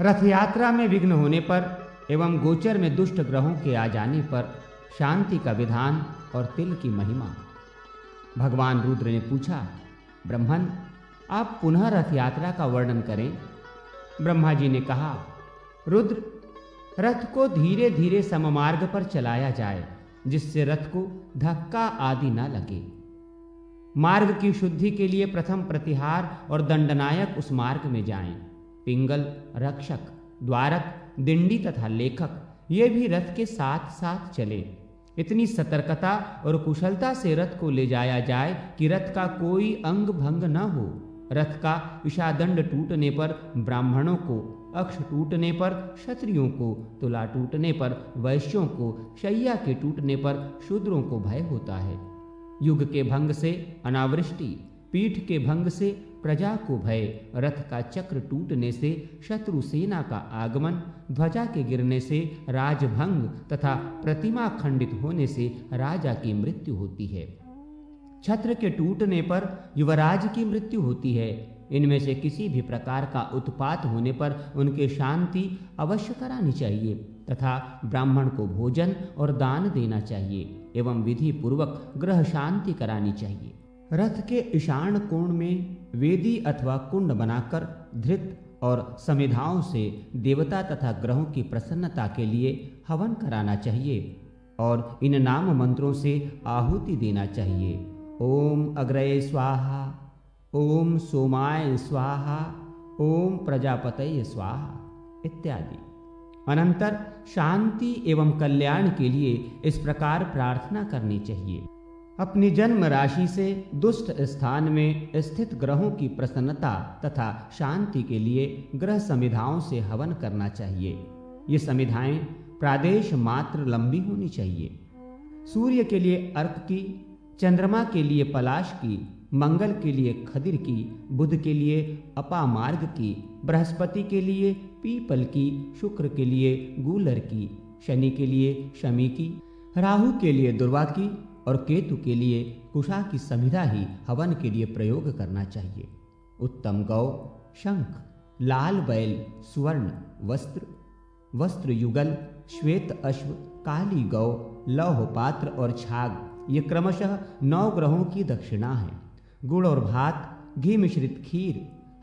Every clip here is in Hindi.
रथ यात्रा में विघ्न होने पर एवं गोचर में दुष्ट ग्रहों के आ जाने पर शांति का विधान और तिल की महिमा। भगवान रुद्र ने पूछा, ब्रह्मन, आप पुनः रथ यात्रा का वर्णन करें। ब्रह्मा जी ने कहा, रुद्र, रथ को धीरे धीरे सममार्ग पर चलाया जाए, जिससे रथ को धक्का आदि न लगे। मार्ग की शुद्धि के लिए प्रथम प्रतिहार और दंडनायक उस मार्ग में जाएं। पिंगल, रक्षक, द्वारक, दिंडी तथा लेखक ये भी रथ के साथ साथ चले। इतनी सतर्कता और कुशलता से रथ को ले जाया जाए कि रथ का कोई अंग भंग न हो। रथ का इशादंड टूटने पर ब्राह्मणों को, अक्ष टूटने पर क्षत्रियों को, तुला टूटने पर वैश्यों को, शैया के टूटने पर शूद्रों को भय होता है। युग के भंग से अनावृष्टि, पीठ के भंग से प्रजा को भय, रथ का चक्र टूटने से शत्रु सेना का आगमन, ध्वजा के गिरने से राजभंग तथा प्रतिमा खंडित होने से राजा की मृत्यु होती है। छत्र के टूटने पर युवराज की मृत्यु होती है। इनमें से किसी भी प्रकार का उत्पात होने पर उनके शांति अवश्य करानी चाहिए तथा ब्राह्मण को भोजन और दान देना चाहिए एवं विधि पूर्वक ग्रह शांति करानी चाहिए। रथ के ईशान कोण में वेदी अथवा कुंड बनाकर धृत और समिधाओं से देवता तथा ग्रहों की प्रसन्नता के लिए हवन कराना चाहिए और इन नाम मंत्रों से आहुति देना चाहिए। ओम अग्रये स्वाहा, ओम सोमाय स्वाहा, ओम प्रजापतये स्वाहा इत्यादि। अनंतर शांति एवं कल्याण के लिए इस प्रकार प्रार्थना करनी चाहिए। अपनी जन्म राशि से दुष्ट स्थान में स्थित ग्रहों की प्रसन्नता तथा शांति के लिए ग्रह समिधाओं से हवन करना चाहिए। ये समिधाएं प्रादेश मात्र लंबी होनी चाहिए। सूर्य के लिए अर्क की, चंद्रमा के लिए पलाश की, मंगल के लिए खदिर की, बुध के लिए अपामार्ग की, बृहस्पति के लिए पीपल की, शुक्र के लिए गूलर की, शनि के लिए शमी की, राहु के लिए दुर्वा की और केतु के लिए कुशा की समिधा ही हवन के लिए प्रयोग करना चाहिए। उत्तम गौ, शंख, लाल बैल, सुवर्ण वस्त्र, वस्त्र युगल, श्वेत अश्व, काली गौ, लौह पात्र और छाग ये क्रमशः 9 ग्रहों की दक्षिणा है। गुड़ और भात, घी मिश्रित खीर,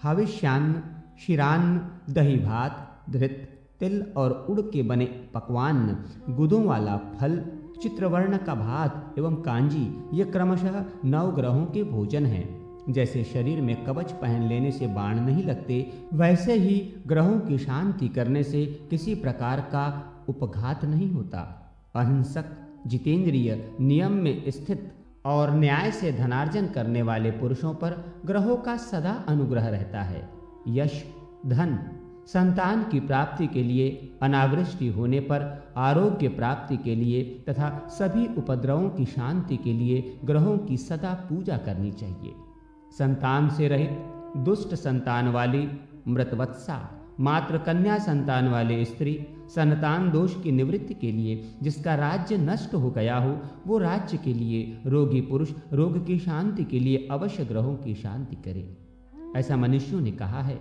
हविष्यान्न, क्षीरान्न, दही भात, धृत, तिल और उड़ के बने पकवान, गुदों वाला फल, चित्रवर्ण का भात एवं कांजी ये क्रमशः 9 ग्रहों के भोजन हैं। जैसे शरीर में कवच पहन लेने से बाण नहीं लगते, वैसे ही ग्रहों की शांति करने से किसी प्रकार का उपघात नहीं होता। अहिंसक, जितेंद्रिय, नियम में स्थित और न्याय से धनार्जन करने वाले पुरुषों पर ग्रहों का सदा अनुग्रह रहता है। यश, धन, संतान की प्राप्ति के लिए, अनावृष्टि होने पर आरोग्य प्राप्ति के लिए तथा सभी उपद्रवों की शांति के लिए ग्रहों की सदा पूजा करनी चाहिए। संतान से रहित, दुष्ट संतान वाली मृतवत्सा, मात्र कन्या संतान वाले स्त्री, संतान दोष की निवृत्ति के लिए, जिसका राज्य नष्ट हो गया हो वो राज्य के लिए, रोगी पुरुष रोग की शांति के लिए अवश्य ग्रहों की शांति करे, ऐसा मनुष्यों ने कहा है।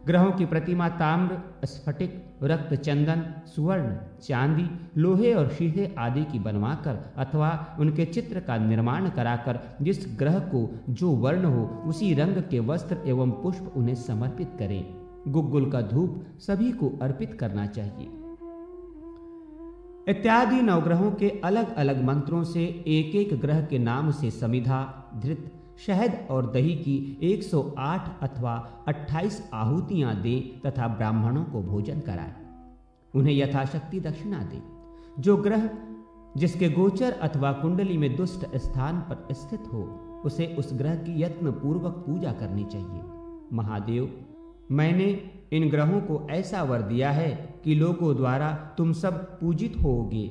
ग्रहों की प्रतिमा ताम्र, स्फटिक, रक्त चंदन, सुवर्ण, चांदी, लोहे और शीशे आदि की बनवाकर अथवा उनके चित्र का निर्माण कराकर जिस ग्रह को जो वर्ण हो उसी रंग के वस्त्र एवं पुष्प उन्हें समर्पित करें। गुग्गुल का धूप सभी को अर्पित करना चाहिए। इत्यादि 9 ग्रहों के अलग अलग मंत्रों से एक एक ग्रह के नाम से समिधा, धृत, शहद और दही की 108 अथवा 28 आहुतियां दें तथा ब्राह्मणों को भोजन कराएं। उन्हें यथाशक्ति दक्षिणा दें। जो ग्रह जिसके गोचर अथवा कुंडली में दुष्ट स्थान पर स्थित हो उसे उस ग्रह की यत्न पूर्वक पूजा करनी चाहिए। महादेव, मैंने इन ग्रहों को ऐसा वर दिया है कि लोगों द्वारा तुम सब पूजित होगे।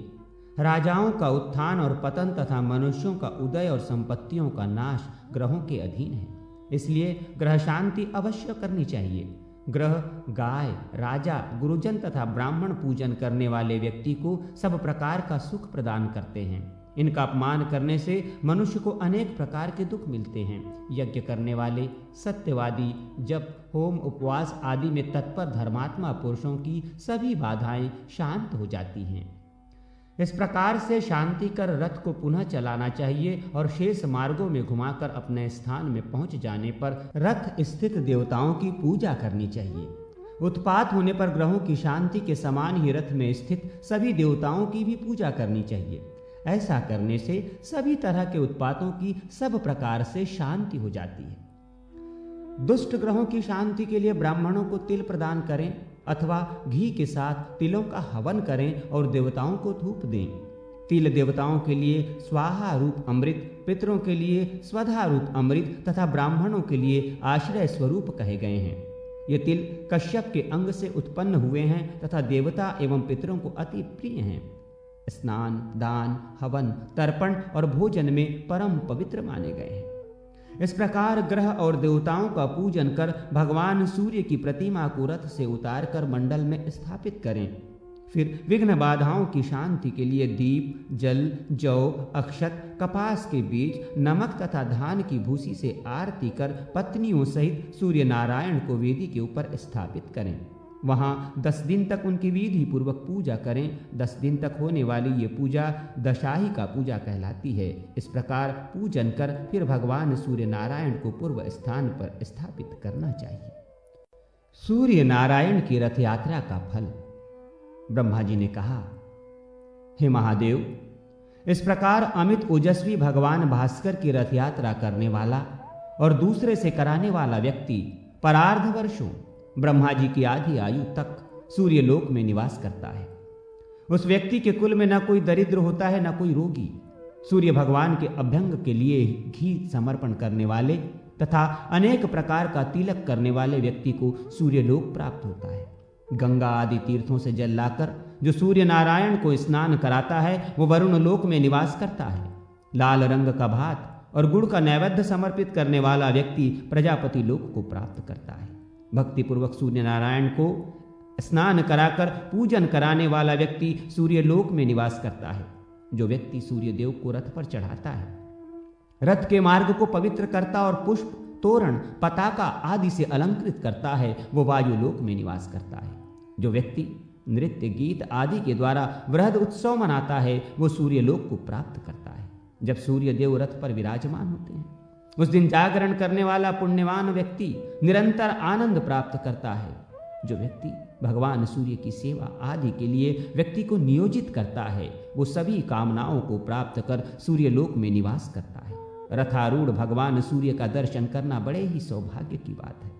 राजाओं का उत्थान और पतन तथा मनुष्यों का उदय और संपत्तियों का नाश ग्रहों के अधीन है, इसलिए ग्रह शांति अवश्य करनी चाहिए। ग्रह, गाय, राजा, गुरुजन तथा ब्राह्मण पूजन करने वाले व्यक्ति को सब प्रकार का सुख प्रदान करते हैं। इनका अपमान करने से मनुष्य को अनेक प्रकार के दुख मिलते हैं। यज्ञ करने वाले, सत्यवादी, जप, होम, उपवास आदि में तत्पर धर्मात्मा पुरुषों की सभी बाधाएं शांत हो जाती हैं। इस प्रकार से शांति कर रथ को पुनः चलाना चाहिए और शेष मार्गों में घुमाकर अपने स्थान में पहुंच जाने पर रथ स्थित देवताओं की पूजा करनी चाहिए। उत्पात होने पर ग्रहों की शांति के समान ही रथ में स्थित सभी देवताओं की भी पूजा करनी चाहिए। ऐसा करने से सभी तरह के उत्पातों की सब प्रकार से शांति हो जाती है। दुष्ट ग्रहों की शांति के लिए ब्राह्मणों को तिल प्रदान करें अथवा घी के साथ तिलों का हवन करें और देवताओं को धूप दें। तिल देवताओं के लिए स्वाहा रूप अमृत, पितरों के लिए स्वधा रूप अमृत तथा ब्राह्मणों के लिए आश्रय स्वरूप कहे गए हैं। ये तिल कश्यप के अंग से उत्पन्न हुए हैं तथा देवता एवं पितरों को अति प्रिय हैं। स्नान, दान, हवन, तर्पण और भोजन में परम पवित्र माने गए हैं। इस प्रकार ग्रह और देवताओं का पूजन कर भगवान सूर्य की प्रतिमा को रथ से उतारकर मंडल में स्थापित करें। फिर विघ्न बाधाओं की शांति के लिए दीप, जल, जौ, अक्षत, कपास के बीज, नमक तथा धान की भूसी से आरती कर पत्नियों सहित सूर्य नारायण को वेदी के ऊपर स्थापित करें। वहां 10 दिन तक उनकी विधि पूर्वक पूजा करें। 10 दिन तक होने वाली ये पूजा दशाही का पूजा कहलाती है। इस प्रकार पूजन कर फिर भगवान सूर्य नारायण को पूर्व स्थान पर स्थापित करना चाहिए। सूर्य नारायण की रथ यात्रा का फल। ब्रह्मा जी ने कहा, हे महादेव, इस प्रकार अमित ओजस्वी भगवान भास्कर की रथ यात्रा करने वाला और दूसरे से कराने वाला व्यक्ति परार्ध वर्षों ब्रह्मा जी की आधी आयु तक सूर्य लोक में निवास करता है। उस व्यक्ति के कुल में न कोई दरिद्र होता है, न कोई रोगी। सूर्य भगवान के अभ्यंग के लिए घी समर्पण करने वाले तथा अनेक प्रकार का तिलक करने वाले व्यक्ति को सूर्य लोक प्राप्त होता है। गंगा आदि तीर्थों से जल लाकर जो सूर्य नारायण को स्नान कराता है वो वरुण लोक में निवास करता है। लाल रंग का भात और गुड़ का नैवेद्य समर्पित करने वाला व्यक्ति प्रजापति लोक को प्राप्त करता है। भक्ति पूर्वक सूर्य नारायण को स्नान कराकर पूजन कराने वाला व्यक्ति सूर्य लोक में निवास करता है। जो व्यक्ति सूर्य देव को रथ पर चढ़ाता है, रथ के मार्ग को पवित्र करता और पुष्प, तोरण, पताका आदि से अलंकृत करता है, वो वायु लोक में निवास करता है। जो व्यक्ति नृत्य, गीत आदि के द्वारा वृहद उत्सव मनाता है, वो सूर्य लोक को प्राप्त करता है। जब सूर्य देव रथ पर विराजमान होते हैं, उस दिन जागरण करने वाला पुण्यवान व्यक्ति निरंतर आनंद प्राप्त करता है। जो व्यक्ति भगवान सूर्य की सेवा आदि के लिए व्यक्ति को नियोजित करता है, वो सभी कामनाओं को प्राप्त कर सूर्य लोक में निवास करता है। रथारूढ़ भगवान सूर्य का दर्शन करना बड़े ही सौभाग्य की बात है।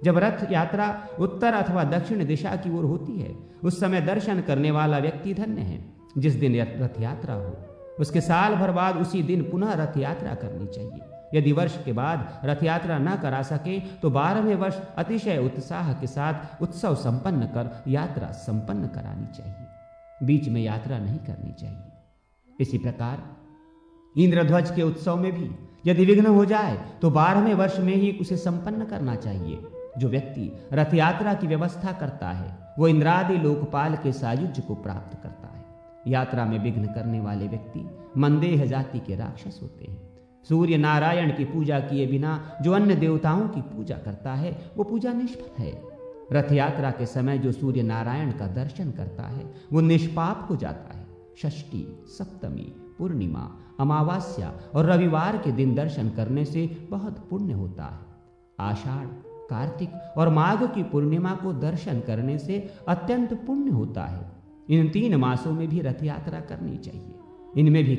जब रथ यात्रा उत्तर अथवा दक्षिण दिशा की ओर होती है, उस समय दर्शन करने वाला व्यक्ति धन्य है। जिस दिन रथ यात्रा हो, उसके साल भर बाद उसी दिन पुनः रथ यात्रा करनी चाहिए। यदि वर्ष के बाद रथ यात्रा न करा सके तो 12वें वर्ष अतिशय उत्साह के साथ उत्सव संपन्न कर यात्रा संपन्न करानी चाहिए। बीच में यात्रा नहीं करनी चाहिए। इसी प्रकार इंद्रध्वज के उत्सव में भी यदि विघ्न हो जाए तो 12वें वर्ष में ही उसे संपन्न करना चाहिए। जो व्यक्ति रथ यात्रा की व्यवस्था करता है, वो इंद्रादि लोकपाल के सायुज्य को प्राप्त करता है। यात्रा में विघ्न करने वाले व्यक्ति मंदेह जाति के राक्षस होते हैं। सूर्य नारायण की पूजा किए बिना जो अन्य देवताओं की पूजा करता है, वो पूजा निष्फल है। रथ यात्रा के समय जो सूर्य नारायण का दर्शन करता है, वो निष्पाप हो जाता है। षष्ठी, सप्तमी, पूर्णिमा, अमावस्या और रविवार के दिन दर्शन करने से बहुत पुण्य होता है। आषाढ़, कार्तिक और माघ की पूर्णिमा को दर्शन करने से अत्यंत पुण्य होता है। इन 3 मासों में भी रथ यात्रा करनी चाहिए। इनमें भी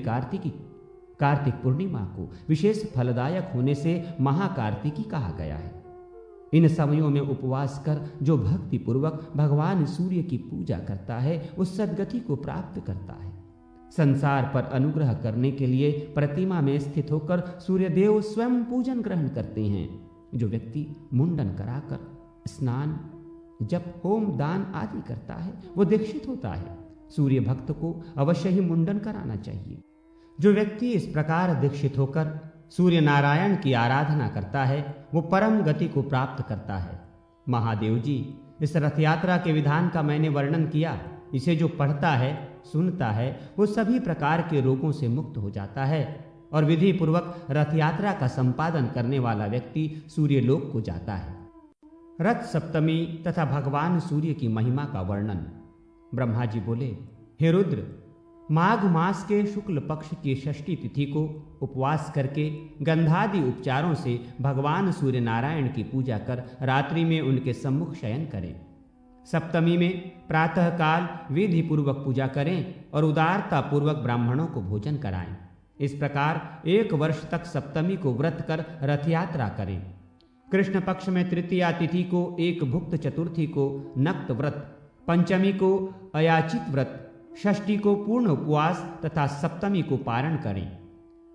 कार्तिक पूर्णिमा को विशेष फलदायक होने से महाकार्तिकी कहा गया है। इन समयों में उपवास कर जो भक्ति पूर्वक भगवान सूर्य की पूजा करता है, उस सद्गति को प्राप्त करता है। संसार पर अनुग्रह करने के लिए प्रतिमा में स्थित होकर सूर्यदेव स्वयं पूजन ग्रहण करते हैं। जो व्यक्ति मुंडन कराकर स्नान, जप, होम, दान आदि करता है, वो दीक्षित होता है। सूर्य भक्त को अवश्य ही मुंडन कराना चाहिए। जो व्यक्ति इस प्रकार दीक्षित होकर सूर्य नारायण की आराधना करता है, वो परम गति को प्राप्त करता है। महादेव जी, इस रथ यात्रा के विधान का मैंने वर्णन किया। इसे जो पढ़ता है सुनता है वो सभी प्रकार के रोगों से मुक्त हो जाता है और विधि पूर्वक रथ यात्रा का संपादन करने वाला व्यक्ति सूर्यलोक को जाता है। रथ सप्तमी तथा भगवान सूर्य की महिमा का वर्णन। ब्रह्मा जी बोले, हे रुद्र, माघ मास के शुक्ल पक्ष की षष्ठी तिथि को उपवास करके गंधादि उपचारों से भगवान सूर्य नारायण की पूजा कर रात्रि में उनके सम्मुख शयन करें। सप्तमी में प्रातः काल विधि पूर्वक पूजा करें और उदारता पूर्वक ब्राह्मणों को भोजन कराएं। इस प्रकार 1 वर्ष तक सप्तमी को व्रत कर रथ यात्रा करें। कृष्ण पक्ष में तृतीया तिथि को एक भुक्त, चतुर्थी को नक्त व्रत, पंचमी को अयाचित व्रत, षष्ठी को पूर्ण उपवास तथा सप्तमी को पारण करें।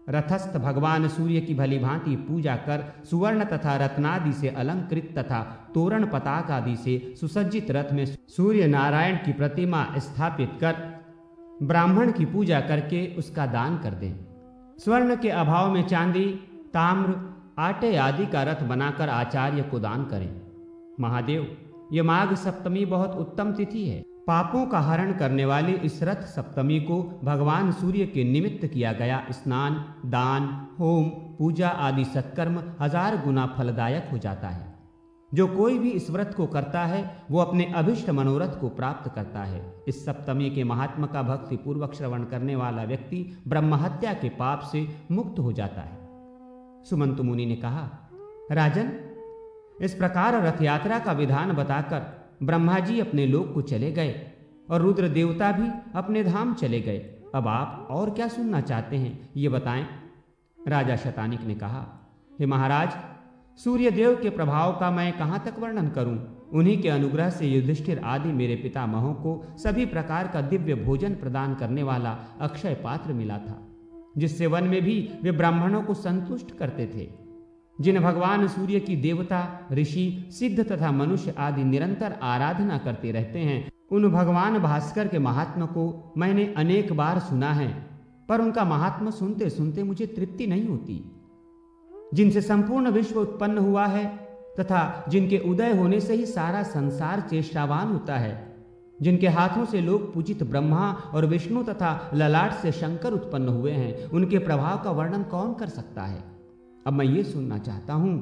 रथस्थ भगवान सूर्य की भली भांति पूजा कर सुवर्ण तथा रत्नादि से अलंकृत तथा तोरण पताक आदि से सुसज्जित रथ में सूर्य नारायण की प्रतिमा स्थापित कर ब्राह्मण की पूजा करके उसका दान कर दें। स्वर्ण के अभाव में चांदी, ताम्र, आटे आदि का रथ बनाकर आचार्य को दान करें। महादेव, ये माघ सप्तमी बहुत उत्तम तिथि है। पापों का हरण करने वाली इस रथ सप्तमी को भगवान सूर्य के निमित्त किया गया स्नान, दान, होम, पूजा आदि सत्कर्म 1000 गुना फलदायक हो जाता है। जो कोई भी इस व्रत को करता है वो अपने अभिष्ट मनोरथ को प्राप्त करता है। इस सप्तमी के महात्मा का भक्ति पूर्वक श्रवण करने वाला व्यक्ति ब्रह्महत्या के पाप से मुक्त हो जाता है। सुमंतु मुनि ने कहा, राजन, इस प्रकार रथ यात्रा का विधान बताकर ब्रह्मा जी अपने लोक को चले गए और रुद्र देवता भी अपने धाम चले गए। अब आप और क्या सुनना चाहते हैं, ये बताएं। राजा शतानिक ने कहा, हे महाराज, सूर्य देव के प्रभाव का मैं कहाँ तक वर्णन करूं। उन्हीं के अनुग्रह से युधिष्ठिर आदि मेरे पितामहों को सभी प्रकार का दिव्य भोजन प्रदान करने वाला अक्षय पात्र मिला था, जिससे वन में भी वे ब्राह्मणों को संतुष्ट करते थे। जिन भगवान सूर्य की देवता, ऋषि, सिद्ध तथा मनुष्य आदि निरंतर आराधना करते रहते हैं, उन भगवान भास्कर के महात्मा को मैंने अनेक बार सुना है, पर उनका महात्मा सुनते सुनते मुझे तृप्ति नहीं होती। जिनसे संपूर्ण विश्व उत्पन्न हुआ है तथा जिनके उदय होने से ही सारा संसार चेष्टावान होता है, जिनके हाथों से लोग पूजित ब्रह्मा और विष्णु तथा ललाट से शंकर उत्पन्न हुए हैं, उनके प्रभाव का वर्णन कौन कर सकता है। अब मैं ये सुनना चाहता हूं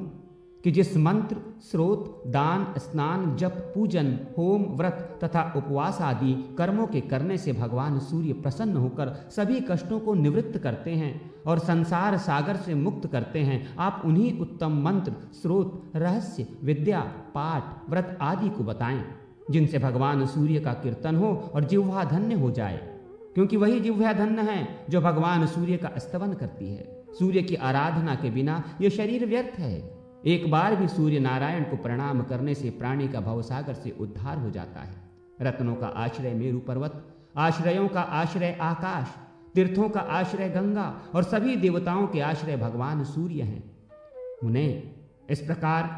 कि जिस मंत्र, स्रोत, दान, स्नान, जप, पूजन, होम, व्रत तथा उपवास आदि कर्मों के करने से भगवान सूर्य प्रसन्न होकर सभी कष्टों को निवृत्त करते हैं और संसार सागर से मुक्त करते हैं, आप उन्हीं उत्तम मंत्र, स्रोत, रहस्य, विद्या, पाठ, व्रत आदि को बताएं, जिनसे भगवान सूर्य का कीर्तन हो और जिह्वा धन्य हो जाए, क्योंकि वही जिह्वा धन्य है जो भगवान सूर्य का स्तवन करती है। सूर्य की आराधना के बिना ये शरीर व्यर्थ है। एक बार भी सूर्य नारायण को प्रणाम करने से प्राणी का भवसागर से उद्धार हो जाता है। रत्नों का आश्रय मेरु पर्वत, आश्रयों का आश्रय आकाश, तीर्थों का आश्रय गंगा और सभी देवताओं के आश्रय भगवान सूर्य हैं। उन्हें इस प्रकार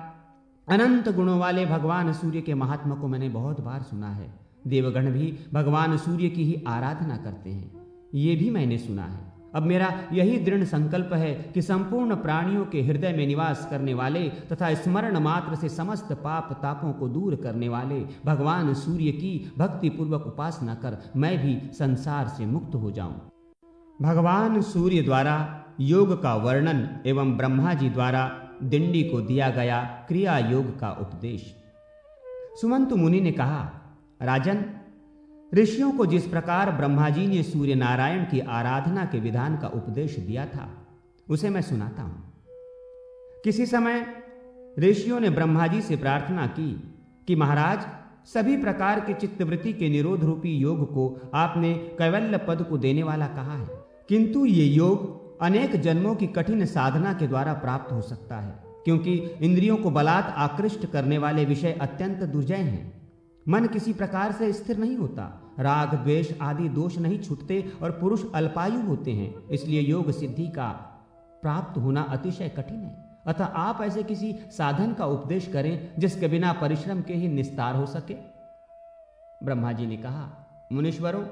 अनंत गुणों वाले भगवान सूर्य के महात्मा को मैंने बहुत बार सुना है। देवगण भी भगवान सूर्य की ही आराधना करते हैं, ये भी मैंने सुना है। अब मेरा यही दृढ़ संकल्प है कि संपूर्ण प्राणियों के हृदय में निवास करने वाले तथा स्मरण मात्र से समस्त पाप तापों को दूर करने वाले भगवान सूर्य की भक्ति पूर्वक उपासना कर मैं भी संसार से मुक्त हो जाऊं। भगवान सूर्य द्वारा योग का वर्णन एवं ब्रह्मा जी द्वारा दिंडी को दिया गया क्रिया योग का उपदेश। सुमंतु मुनि ने कहा, राजन, ऋषियों को जिस प्रकार ब्रह्मा जी ने सूर्य नारायण की आराधना के विधान का उपदेश दिया था, उसे मैं सुनाता हूं। किसी समय ऋषियों ने ब्रह्मा जी से प्रार्थना की कि महाराज, सभी प्रकार के चित्तवृत्ति के निरोध रूपी योग को आपने कैवल्य पद को देने वाला कहा है, किंतु ये योग अनेक जन्मों की कठिन साधना के द्वारा प्राप्त हो सकता है, क्योंकि इंद्रियों को बलात् आकृष्ट करने वाले विषय अत्यंत दुर्जय हैं। मन किसी प्रकार से स्थिर नहीं होता, राग, द्वेष आदि दोष नहीं छूटते और पुरुष अल्पायु होते हैं। इसलिए योग सिद्धि का प्राप्त होना अतिशय कठिन है। अतः आप ऐसे किसी साधन का उपदेश करें जिसके बिना परिश्रम के ही निस्तार हो सके। ब्रह्मा जी ने कहा, मुनीश्वरों,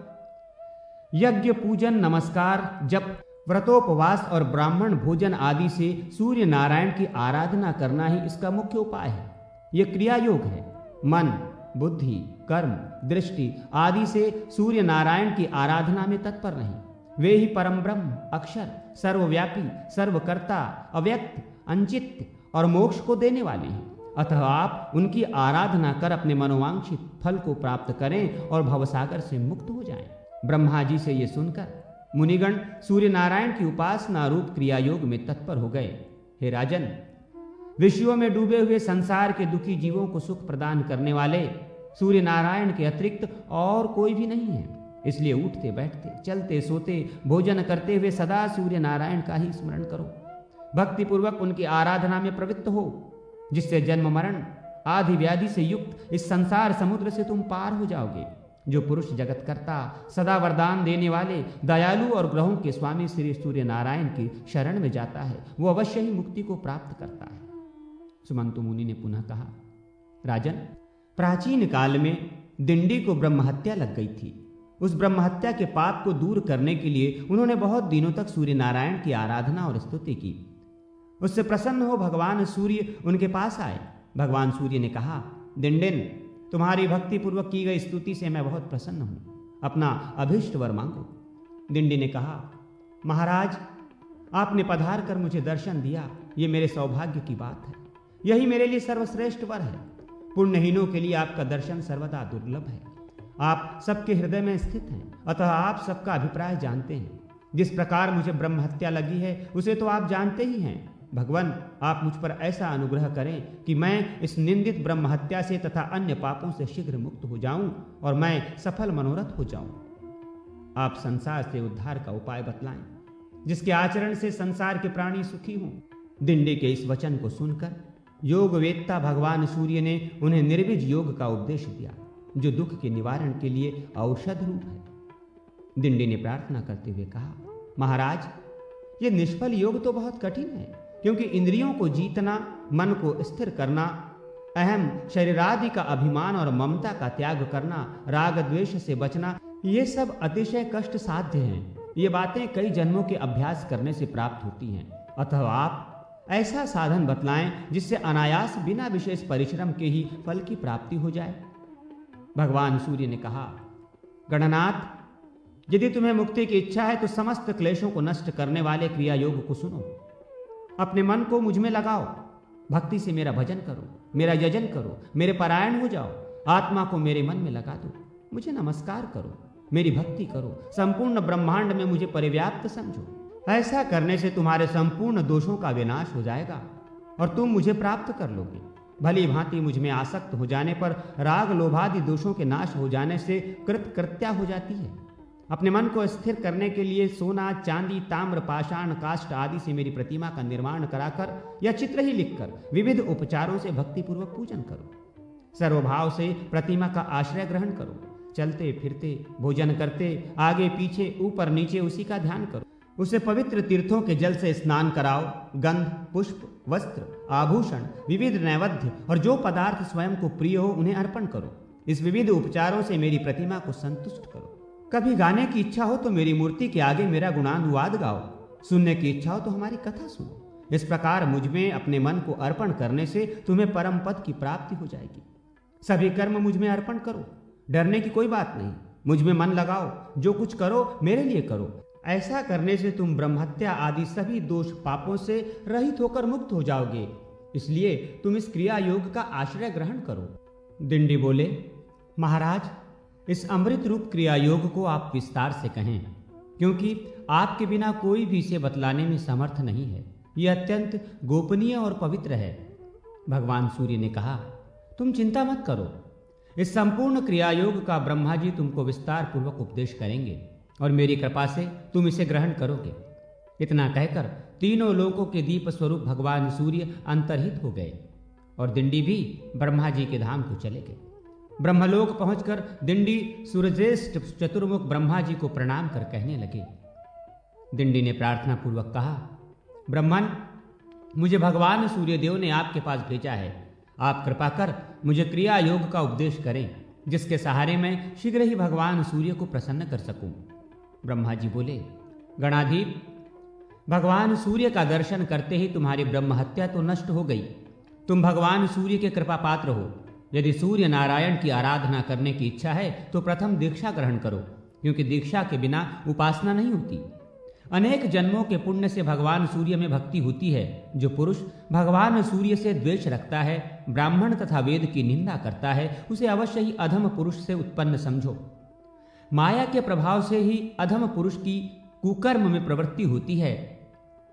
यज्ञ, पूजन, नमस्कार, जप, व्रतोपवास और ब्राह्मण भोजन आदि से सूर्य नारायण की आराधना करना ही इसका मुख्य उपाय है। यह क्रिया योग है। मन, बुद्धि, कर्म, दृष्टि आदि से सूर्य नारायण की आराधना में तत्पर नहीं। वे ही परम ब्रह्म, अक्षर, सर्वव्यापी, सर्वकर्ता, अव्यक्त, अंचित और मोक्ष को देने वाले हैं। अतः आप उनकी आराधना कर अपने मनोवांछित फल को प्राप्त करें और भवसागर से मुक्त हो जाएं। ब्रह्मा जी से ये सुनकर मुनिगण सूर्य नारायण की उपासना रूप क्रिया योग में तत्पर हो गए। हे राजन, विषयों में डूबे हुए संसार के दुखी जीवों को सुख प्रदान करने वाले सूर्य नारायण के अतिरिक्त और कोई भी नहीं है। इसलिए उठते बैठते, चलते सोते, भोजन करते हुए सदा सूर्य नारायण का ही स्मरण करो। भक्ति पूर्वक उनकी आराधना में प्रवृत्त हो, जिससे जन्म मरण आदि व्याधि से युक्त इस संसार समुद्र से तुम पार हो जाओगे। जो पुरुष जगत करता, सदा वरदान देने वाले, दयालु और ग्रहों के स्वामी श्री सूर्य नारायण की शरण में जाता है, वो अवश्य ही मुक्ति को प्राप्त करता है। सुमंतु मुनि ने पुनः कहा, राजन, प्राचीन काल में दिंडी को ब्रह्महत्या लग गई थी। उस ब्रह्महत्या के पाप को दूर करने के लिए उन्होंने बहुत दिनों तक सूर्य नारायण की आराधना और स्तुति की। उससे प्रसन्न हो भगवान सूर्य उनके पास आए। भगवान सूर्य ने कहा, दिंडिन, तुम्हारी भक्ति पूर्वक की गई स्तुति से मैं बहुत प्रसन्न हूं, अपना अभीष्ट वर मांगो। दिंडी ने कहा, महाराज, आपने पधार कर मुझे दर्शन दिया, ये मेरे सौभाग्य की बात है। यही मेरे लिए सर्वश्रेष्ठ वर है। पुण्यहीनों के लिए आपका दर्शन सर्वदा दुर्लभ है। आप सबके हृदय में स्थित हैं, अतः आप सबका अभिप्राय जानते हैं। जिस प्रकार मुझे ब्रह्महत्या लगी है उसे तो आप जानते ही हैं। भगवान, आप मुझ पर ऐसा अनुग्रह करें कि मैं इस निंदित ब्रह्महत्या से तथा अन्य पापों से शीघ्र मुक्त हो जाऊं और मैं सफल मनोरथ हो जाऊं। आप संसार से उद्धार का उपाय बतलाएं, जिसके आचरण से संसार के प्राणी सुखी हों। दिंडी के इस वचन को सुनकर योग वेत्ता भगवान सूर्य ने उन्हें निर्विज योग का उपदेश दिया, जो दुख के निवारण के लिए औषध रूप है। दिंडी ने प्रार्थना करते हुए कहा, महाराज, ये निष्फल योग तो बहुत कठिन है, क्योंकि इंद्रियों को जीतना, मन को स्थिर करना, अहम शरीरादि का अभिमान और ममता का त्याग करना, राग द्वेष से बचना, ये सब अतिशय कष्ट साध्य हैं। ये बातें कई जन्मों के अभ्यास करने से प्राप्त होती हैं। अतः आप ऐसा साधन बतलाएं जिससे अनायास बिना विशेष परिश्रम के ही फल की प्राप्ति हो जाए। भगवान सूर्य ने कहा, गणनाथ, यदि तुम्हें मुक्ति की इच्छा है तो समस्त क्लेशों को नष्ट करने वाले क्रिया योग को सुनो। अपने मन को मुझ में लगाओ, भक्ति से मेरा भजन करो, मेरा यजन करो, मेरे परायण हो जाओ, आत्मा को मेरे मन में लगा दो, मुझे नमस्कार करो, मेरी भक्ति करो, संपूर्ण ब्रह्मांड में मुझे परिव्याप्त समझो। ऐसा करने से तुम्हारे संपूर्ण दोषों का विनाश हो जाएगा और तुम मुझे प्राप्त कर लोगे। भली भांति मुझ में आसक्त हो जाने पर राग लोभादि दोषों के नाश हो जाने से कृतकृत्या हो जाती है। अपने मन को स्थिर करने के लिए सोना, चांदी, ताम्र, पाषाण, काष्ठ आदि से मेरी प्रतिमा का निर्माण कराकर या चित्र ही लिखकर विविध उपचारों से भक्तिपूर्वक पूजन करो। सर्वभाव से प्रतिमा का आश्रय ग्रहण करो। चलते फिरते, भोजन करते, आगे पीछे, ऊपर नीचे उसी का ध्यान करो। उसे पवित्र तीर्थों के जल से स्नान कराओ। गंध, पुष्प, वस्त्र, आभूषण, विविध नैवेद्य और जो पदार्थ स्वयं को प्रिय हो उन्हें अर्पण करो। इस विविध उपचारों से मेरी प्रतिमा को संतुष्ट करो। कभी गाने की इच्छा हो तो मेरी मूर्ति के आगे मेरा गुणानुवाद गाओ। सुनने की इच्छा हो तो हमारी कथा सुनो। इस प्रकार मुझ में अपने मन को अर्पण करने से तुम्हें परम पद की प्राप्ति हो जाएगी। सभी कर्म मुझ में अर्पण करो, डरने की कोई बात नहीं। मुझ में मन लगाओ, जो कुछ करो मेरे लिए करो। ऐसा करने से तुम ब्रह्महत्या आदि सभी दोष पापों से रहित होकर मुक्त हो जाओगे। इसलिए तुम इस क्रिया योग का आश्रय ग्रहण करो। दिंडी बोले, महाराज, इस अमृत रूप क्रिया योग को आप विस्तार से कहें, क्योंकि आपके बिना कोई भी इसे बतलाने में समर्थ नहीं है। यह अत्यंत गोपनीय और पवित्र है। भगवान सूर्य ने कहा, तुम चिंता मत करो। इस संपूर्ण क्रिया योग का ब्रह्मा जी तुमको विस्तार पूर्वक उपदेश करेंगे और मेरी कृपा से तुम इसे ग्रहण करोगे। इतना कहकर तीनों लोकों के दीप स्वरूप भगवान सूर्य अंतर्हित हो गए और दिंडी भी ब्रह्मा जी के धाम को चले गए। ब्रह्मलोक पहुंचकर दिंडी सूर्यज्येष्ठ चतुर्मुख ब्रह्मा जी को प्रणाम कर कहने लगे। दिंडी ने प्रार्थना पूर्वक कहा, ब्रह्मन, मुझे भगवान सूर्यदेव ने आपके पास भेजा है। आप कृपा कर मुझे क्रिया योग का उपदेश करें, जिसके सहारे मैं शीघ्र ही भगवान सूर्य को प्रसन्न कर सकूं। ब्रह्मा जी बोले, गणाधीप, भगवान सूर्य का दर्शन करते ही तुम्हारी ब्रह्महत्या तो नष्ट हो गई। तुम भगवान सूर्य के कृपा पात्र हो। यदि सूर्य नारायण की आराधना करने की इच्छा है तो प्रथम दीक्षा ग्रहण करो, क्योंकि दीक्षा के बिना उपासना नहीं होती। अनेक जन्मों के पुण्य से भगवान सूर्य में भक्ति होती है। जो पुरुष भगवान सूर्य से द्वेष रखता है, ब्राह्मण तथा वेद की निंदा करता है, उसे अवश्य ही अधम पुरुष से उत्पन्न समझो। माया के प्रभाव से ही अधम पुरुष की कुकर्म में प्रवृत्ति होती है।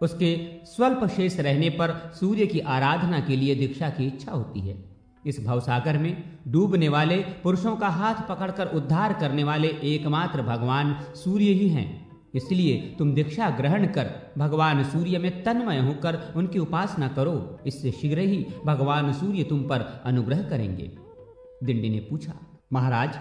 उसके स्वल्प शेष रहने पर सूर्य की आराधना के लिए दीक्षा की इच्छा होती है। इस भवसागर में डूबने वाले पुरुषों का हाथ पकड़कर उद्धार करने वाले एकमात्र भगवान सूर्य ही हैं। इसलिए तुम दीक्षा ग्रहण कर भगवान सूर्य में तन्मय होकर उनकी उपासना करो। इससे शीघ्र ही भगवान सूर्य तुम पर अनुग्रह करेंगे। दिंडी ने पूछा, महाराज,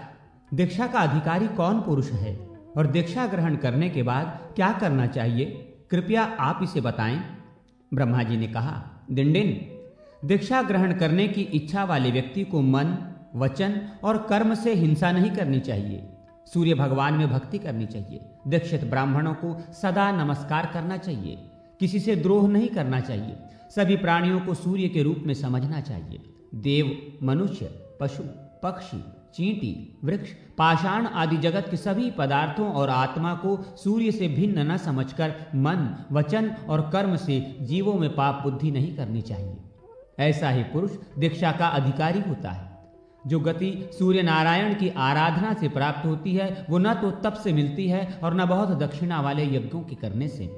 दीक्षा का अधिकारी कौन पुरुष है और दीक्षा ग्रहण करने के बाद क्या करना चाहिए? कृपया आप इसे बताएं। ब्रह्मा जी ने कहा, दिंडिन, दीक्षा ग्रहण करने की इच्छा वाले व्यक्ति को मन, वचन और कर्म से हिंसा नहीं करनी चाहिए। सूर्य भगवान में भक्ति करनी चाहिए। दीक्षित ब्राह्मणों को सदा नमस्कार करना चाहिए। किसी से द्रोह नहीं करना चाहिए। सभी प्राणियों को सूर्य के रूप में समझना चाहिए। देव, मनुष्य, पशु, पक्षी, चींटी, वृक्ष, पाषाण आदि जगत के सभी पदार्थों और आत्मा को सूर्य से भिन्न न समझकर मन, वचन और कर्म से जीवों में पाप बुद्धि नहीं करनी चाहिए। ऐसा ही पुरुष दीक्षा का अधिकारी होता है। जो गति सूर्य नारायण की आराधना से प्राप्त होती है वो न तो तप से मिलती है और न बहुत दक्षिणा वाले यज्ञों के करने से।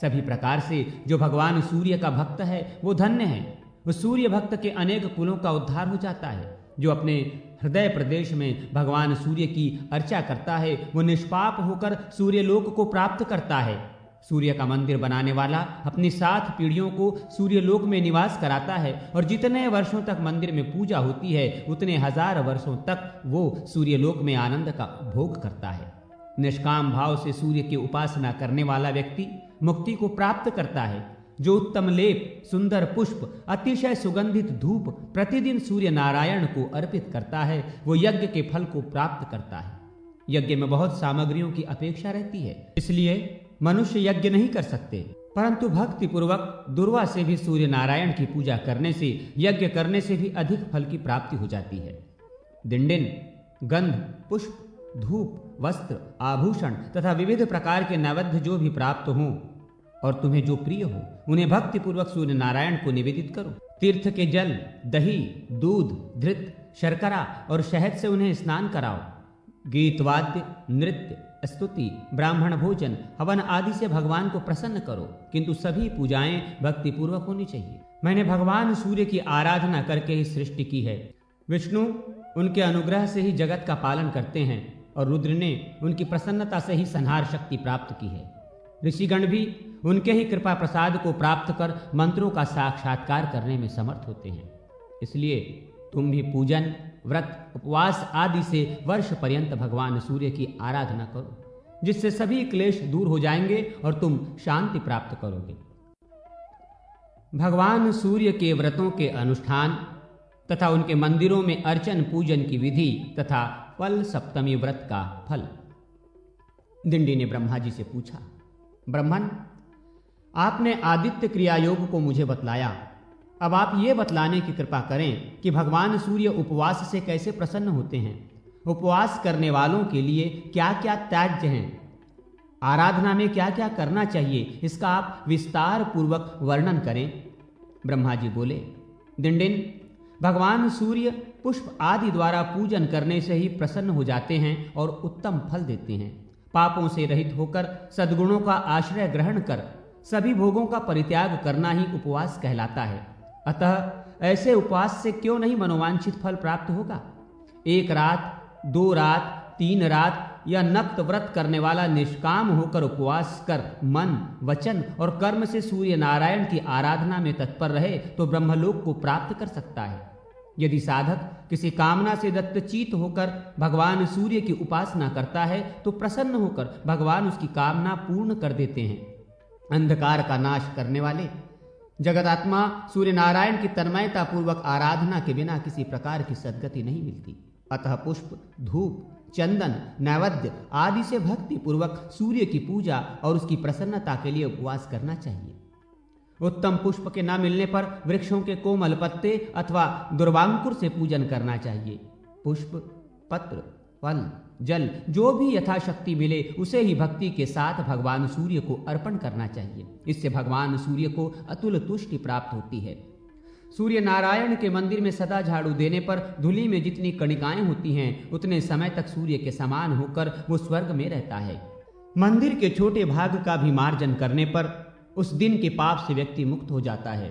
सभी प्रकार से जो भगवान सूर्य का भक्त है वो धन्य है। वो सूर्य भक्त के अनेक कुलों का उद्धार हो जाता है। जो अपने हृदय प्रदेश में भगवान सूर्य की अर्चा करता है वो निष्पाप होकर सूर्यलोक को प्राप्त करता है। सूर्य का मंदिर बनाने वाला अपनी 7 पीढ़ियों को सूर्यलोक में निवास कराता है और जितने वर्षों तक मंदिर में पूजा होती है उतने 1000 वर्षों तक वो सूर्यलोक में आनंद का भोग करता है। निष्काम भाव से सूर्य की उपासना करने वाला व्यक्ति मुक्ति को प्राप्त करता है। जो उत्तम लेप, सुंदर पुष्प, अतिशय सुगंधित धूप प्रतिदिन सूर्य नारायण को अर्पित करता है वो यज्ञ के फल को प्राप्त करता है। यज्ञ में बहुत सामग्रियों की अपेक्षा रहती है, इसलिए मनुष्य यज्ञ नहीं कर सकते, परंतु भक्ति पूर्वक दुर्वा से भी सूर्य नारायण की पूजा करने से यज्ञ करने से भी अधिक फल की प्राप्ति हो जाती है। दिंडिन, गंध, पुष्प, धूप, वस्त्र, आभूषण तथा विविध प्रकार के नैवेद्य जो भी प्राप्त हों और तुम्हें जो प्रिय हो उन्हें भक्ति पूर्वक सूर्य नारायण को निवेदित करो। तीर्थ के जल, दही, दूध, धृत, शर्करा और शहद से उन्हें स्नान कराओ। गीत, वाद्य, नृत्य, स्तुति, ब्राह्मण भोजन, हवन आदि से भगवान को प्रसन्न करो, किंतु सभी पूजाएं भक्ति पूर्वक होनी चाहिए। मैंने भगवान सूर्य की आराधना करके ही सृष्टि की है। विष्णु उनके अनुग्रह से ही जगत का पालन करते हैं और रुद्र ने उनकी प्रसन्नता से ही संहार शक्ति प्राप्त की है। ऋषिगण भी उनके ही कृपा प्रसाद को प्राप्त कर मंत्रों का साक्षात्कार करने में समर्थ होते हैं। इसलिए तुम भी पूजन, व्रत, उपवास आदि से वर्ष पर्यंत भगवान सूर्य की आराधना करो, जिससे सभी क्लेश दूर हो जाएंगे और तुम शांति प्राप्त करोगे। भगवान सूर्य के व्रतों के अनुष्ठान तथा उनके मंदिरों में अर्चन पूजन की विधि तथा फल सप्तमी व्रत का फल। दिंडी ने ब्रह्मा जी से पूछा, ब्रह्मन, आपने आदित्य क्रिया योग को मुझे बतलाया, अब आप ये बतलाने की कृपा करें कि भगवान सूर्य उपवास से कैसे प्रसन्न होते हैं। उपवास करने वालों के लिए क्या क्या त्याज्य हैं, आराधना में क्या क्या करना चाहिए, इसका आप विस्तार पूर्वक वर्णन करें। ब्रह्मा जी बोले, दिंडिन, भगवान सूर्य पुष्प आदि द्वारा पूजन करने से ही प्रसन्न हो जाते हैं और उत्तम फल देते हैं। पापों से रहित होकर सद्गुणों का आश्रय ग्रहण कर सभी भोगों का परित्याग करना ही उपवास कहलाता है। अतः ऐसे उपवास से क्यों नहीं मनोवांछित फल प्राप्त होगा। 1 रात, 2 रात, 3 रात या नक्त व्रत करने वाला निष्काम होकर उपवास कर मन, वचन और कर्म से सूर्य नारायण की आराधना में तत्पर रहे तो ब्रह्मलोक को प्राप्त कर सकता है। यदि साधक किसी कामना से दत्तचित होकर भगवान सूर्य की उपासना करता है तो प्रसन्न होकर भगवान उसकी कामना पूर्ण कर देते हैं। अंधकार का नाश करने वाले जगदात्मा सूर्य नारायण की तन्मयता पूर्वक आराधना के बिना किसी प्रकार की सद्गति नहीं मिलती। अतः पुष्प, धूप, चंदन, नैवेद्य आदि से भक्ति पूर्वक सूर्य की पूजा और उसकी प्रसन्नता के लिए उपवास करना चाहिए। उत्तम पुष्प के न मिलने पर वृक्षों के कोमल पत्ते अथवा दुर्वांकुर से पूजन करना चाहिए। पुष्प, पत्र, फल, जल जो भी यथाशक्ति मिले उसे ही भक्ति के साथ भगवान सूर्य को अर्पण करना चाहिए। इससे भगवान सूर्य को अतुल तुष्टि प्राप्त होती है। सूर्य नारायण के मंदिर में सदा झाड़ू देने पर धूलि में जितनी कणिकाएं होती हैं उतने समय तक सूर्य के समान होकर वो स्वर्ग में रहता है। मंदिर के छोटे भाग का भी मार्जन करने पर उस दिन के पाप से व्यक्ति मुक्त हो जाता है।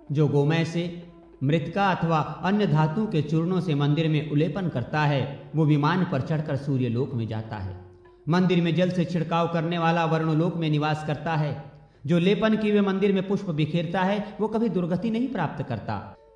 जो गोमय से, मृतिका अथवा अन्य धातु के चूर्णों से मंदिर में उलेपन करता है वो विमान पर चढ़कर सूर्य लोक में जाता है। मंदिर में जल से छिड़काव करने वाला वर्णलोक में निवास करता है। जो लेपन किए हुए मंदिर में पुष्प बिखेरता है वो कभी दुर्गति नहीं प्राप्त करता।